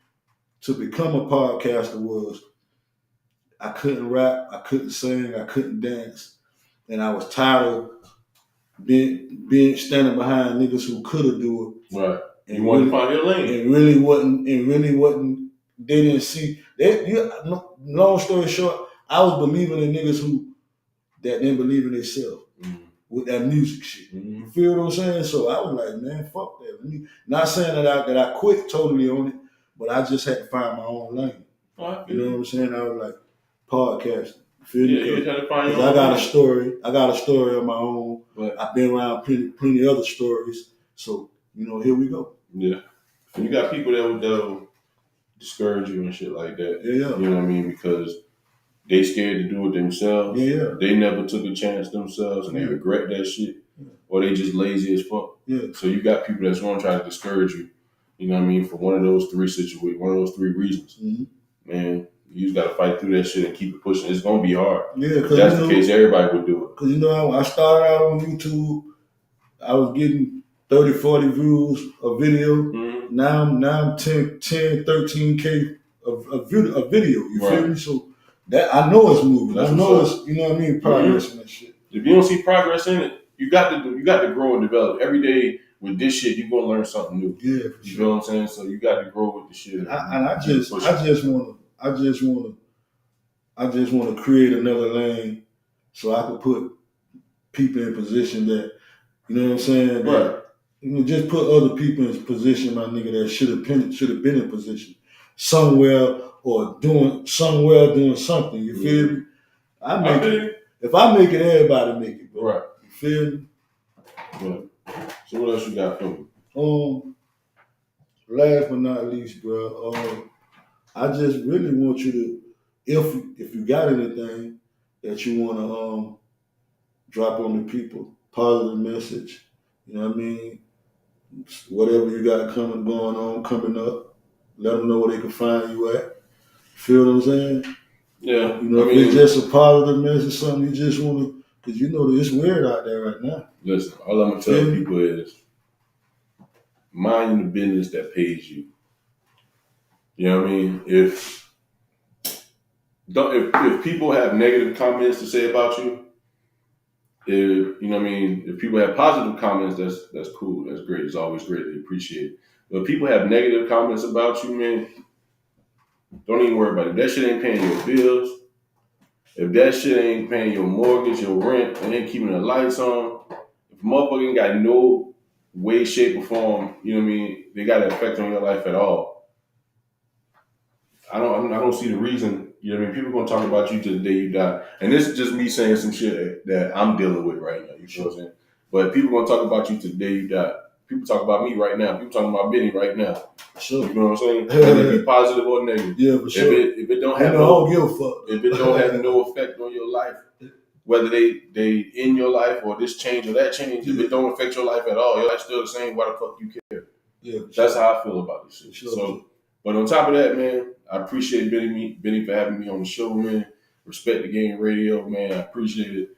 to become a podcaster was I couldn't rap, I couldn't sing, I couldn't dance, and I was tired of being standing behind niggas who could have do it. Right. And you wanted to find your lane. And really wasn't. They didn't see. Long story short, I was believing in niggas that didn't believe in themselves with that music shit. You feel what I'm saying? So I was like, man, fuck that. Not saying that I quit totally on it, but I just had to find my own lane. You know what I'm saying? I was like, podcasting. Feel me? You had to find your own. I got lane. a story of my own. But I've been around plenty other stories. So, you know, here we go. Yeah. And you got people that'll discourage you and shit like that. Yeah. You know what I mean? Because they scared to do it themselves. Yeah. They never took a chance themselves and they regret that shit. Or they just lazy as fuck. Yeah. So you got people that's gonna try to discourage you. You know what I mean? For one of those three reasons. Man, you just gotta fight through that shit and keep it pushing. It's gonna be hard. Yeah, if that's the case, everybody would do it. Because, you know, I started out on YouTube, I was getting 30, 40 views a video. Now I'm 10, 13K a video. You feel me? So that I know it's moving. I know it's, you know what I mean, progress and that shit. If you don't see progress in it, you got to grow and develop. Every day with this shit, you're gonna learn something new. Yeah, for you sure. know what I'm saying? So you got to grow with the shit. I just want to create another lane so I could put people in position that, you know what I'm saying? Right. You know, just put other people in position, my nigga, that should have been in position somewhere or doing something. You feel me? If I make it, everybody make it, bro. Right. You feel me? Right. So what else you got for me? Last but not least, bro. I just really want you to, if you got anything that you want to drop on the people, positive message. You know what I mean? Whatever you got coming up, let them know where they can find you at. Feel what I'm saying? Yeah. You know, if it's just a positive message, something you just want to, because you know it's weird out there right now. Listen, all I'm gonna tell people is mind the business that pays you. You know what I mean? If people have negative comments to say about you, if you know what I mean, if people have positive comments, that's cool, that's great. It's always greatly appreciated. But if people have negative comments about you, man, don't even worry about it. If that shit ain't paying your bills, if that shit ain't paying your mortgage, your rent, and ain't keeping the lights on, if a motherfucker ain't got no way, shape, or form, you know what I mean, they got an effect on your life at all. I don't see the reason. You know what I mean? People gonna talk about you to the day you die, and this is just me saying some shit that I'm dealing with right now. You know what I'm saying? But people gonna talk about you to the day you die. People talk about me right now. People talking about Benny right now. Sure. You know what I'm saying? Whether it be positive or negative. Yeah, for sure. If it don't have if it don't have no effect on your life, whether they in your life or this change or that change, if it don't affect your life at all, your life's still the same. Why the fuck you care? Yeah, that's how I feel about this shit. Sure. So, but on top of that, man, I appreciate Benny for having me on the show, man. Respect the Game Radio, man. I appreciate it.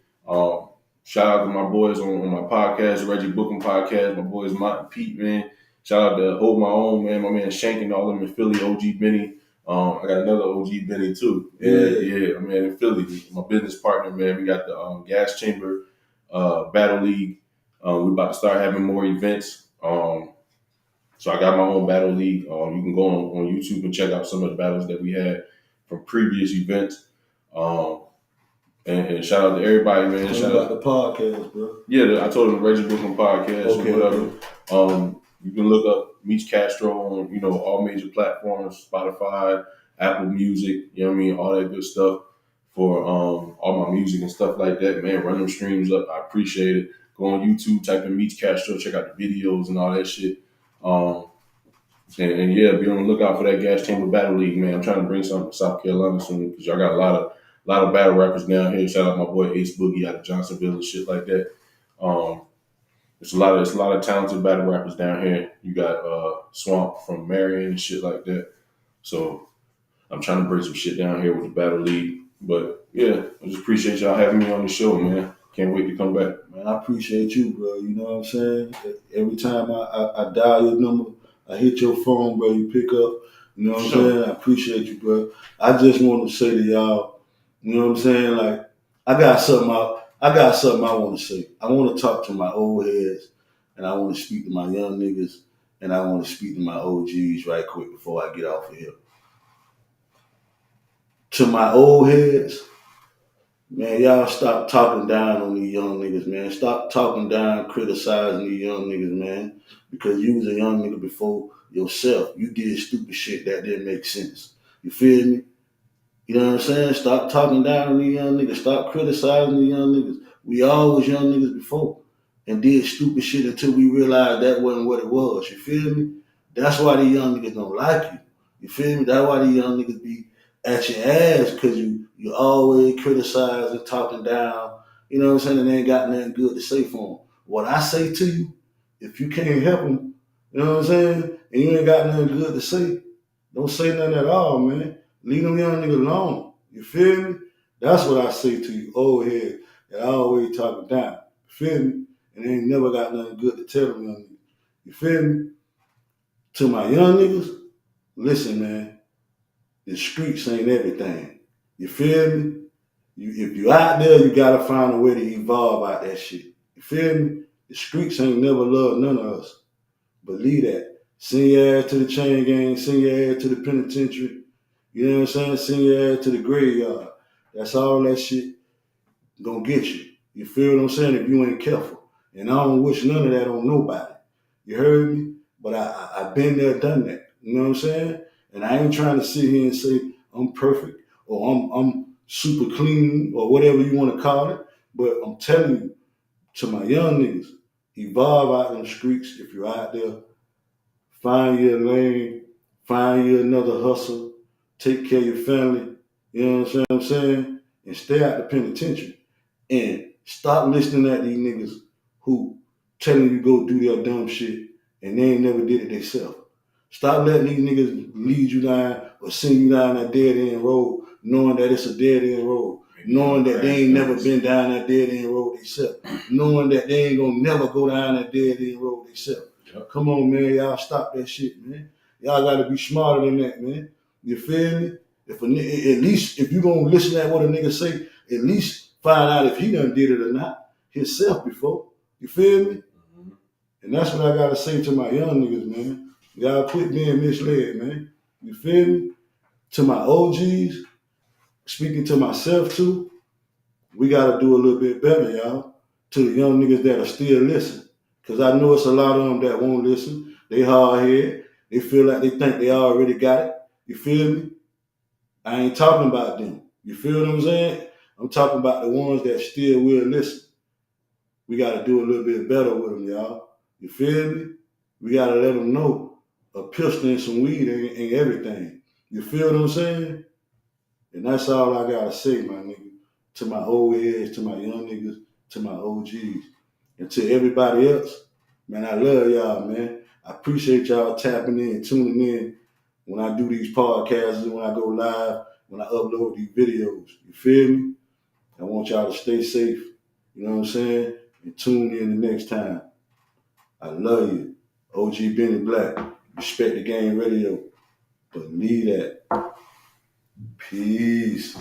Shout out to my boys on my podcast, Reggie Booking Podcast. My boys Mont and Pete, man. Shout out to Hold My Own, man. My man Shank and all them in Philly, OG Benny. I got another OG Benny too. Yeah, man, in Philly. My business partner, man. We got the Gas Chamber Battle League. We about to start having more events. So I got my own battle league. You can go on YouTube and check out some of the battles that we had from previous events. And shout out to everybody, man. Shout out the podcast, bro. Yeah, I told them the Reggie Brooklyn podcast or whatever. You can look up Meech Castro on all major platforms, Spotify, Apple Music. You know what I mean, all that good stuff for all my music and stuff like that. Man, run them streams up. I appreciate it. Go on YouTube, type in Meech Castro, check out the videos and all that shit. And yeah, be on the lookout for that Gas Chamber Battle League, man. I'm trying to bring something to South Carolina soon because y'all got a lot of battle rappers down here. Shout out my boy Ace Boogie out of Johnsonville and shit like that. There's a lot of talented battle rappers down here. You got Swamp from Marion and shit like that. So I'm trying to bring some shit down here with the Battle League. But yeah, I just appreciate y'all having me on the show, man. Can't wait to come back. Man, I appreciate you, bro. You know what I'm saying? Every time I dial your number, I hit your phone, bro, you pick up. You know what I'm saying? I appreciate you, bro. I just want to say to y'all, you know what I'm saying? Like, I got something I want to say. I want to talk to my old heads, and I want to speak to my young niggas, and I want to speak to my OGs right quick before I get off of here. To my old heads, man, y'all stop talking down on these young niggas, man. Stop talking down, criticizing these young niggas, man. Because you was a young nigga before yourself. You did stupid shit that didn't make sense. You feel me? You know what I'm saying? Stop talking down on these young niggas. Stop criticizing these young niggas. We all was young niggas before and did stupid shit until we realized that wasn't what it was. You feel me? That's why these young niggas don't like you. You feel me? That's why these young niggas be at your ass because you always criticizing, talking down. You know what I'm saying? And they ain't got nothing good to say for them. What I say to you, if you can't help them, you know what I'm saying? And you ain't got nothing good to say, don't say nothing at all, man. Leave them young niggas alone. You feel me? That's what I say to you, old head, that always talking down. You feel me? And they ain't never got nothing good to tell them young niggas. You feel me? To my young niggas, listen, man. The streets ain't everything. You feel me? If you out there, you gotta find a way to evolve out that shit. You feel me? The streets ain't never loved none of us. Believe that. Send your ass to the chain gang, send your ass to the penitentiary. You know what I'm saying? Send your ass to the graveyard. That's all that shit gonna get you. You feel what I'm saying? If you ain't careful. And I don't wish none of that on nobody. You heard me? But I've been there, done that. You know what I'm saying? And I ain't trying to sit here and say I'm perfect or I'm super clean or whatever you want to call it. But I'm telling you, to my young niggas, evolve out in the streets if you're out there. Find your lane, find you another hustle, take care of your family, you know what I'm saying? And stay out the penitentiary. And stop listening at these niggas who telling you go do their dumb shit and they ain't never did it themselves. Stop letting these niggas lead you down or send you down that dead end road knowing that it's a dead end road. Knowing that they ain't never been down that dead end road themselves. Knowing that they ain't gonna never go down that dead end road themselves. Yep. Come on, man, y'all stop that shit, man. Y'all gotta be smarter than that, man. You feel me? If a nigga, at least if you gonna listen at what a nigga say, at least find out if he done did it or not himself before. You feel me? Mm-hmm. And that's what I gotta say to my young niggas, man. Y'all quit being misled, man. You feel me? To my OGs, speaking to myself too, we gotta do a little bit better, y'all. To the young niggas that are still listening. Cause I know it's a lot of them that won't listen. They hard head. They feel like they think they already got it. You feel me? I ain't talking about them. You feel what I'm saying? I'm talking about the ones that still will listen. We gotta do a little bit better with them, y'all. You feel me? We gotta let them know a pistol and some weed ain't everything. You feel what I'm saying? And that's all I gotta say, my nigga. To my old heads, to my young niggas, to my OGs. And to everybody else, man, I love y'all, man. I appreciate y'all tapping in, tuning in when I do these podcasts, when I go live, when I upload these videos. You feel me? I want y'all to stay safe. You know what I'm saying? And tune in the next time. I love you. OG Benny Black. Respect the Game Radio. Believe that. Peace.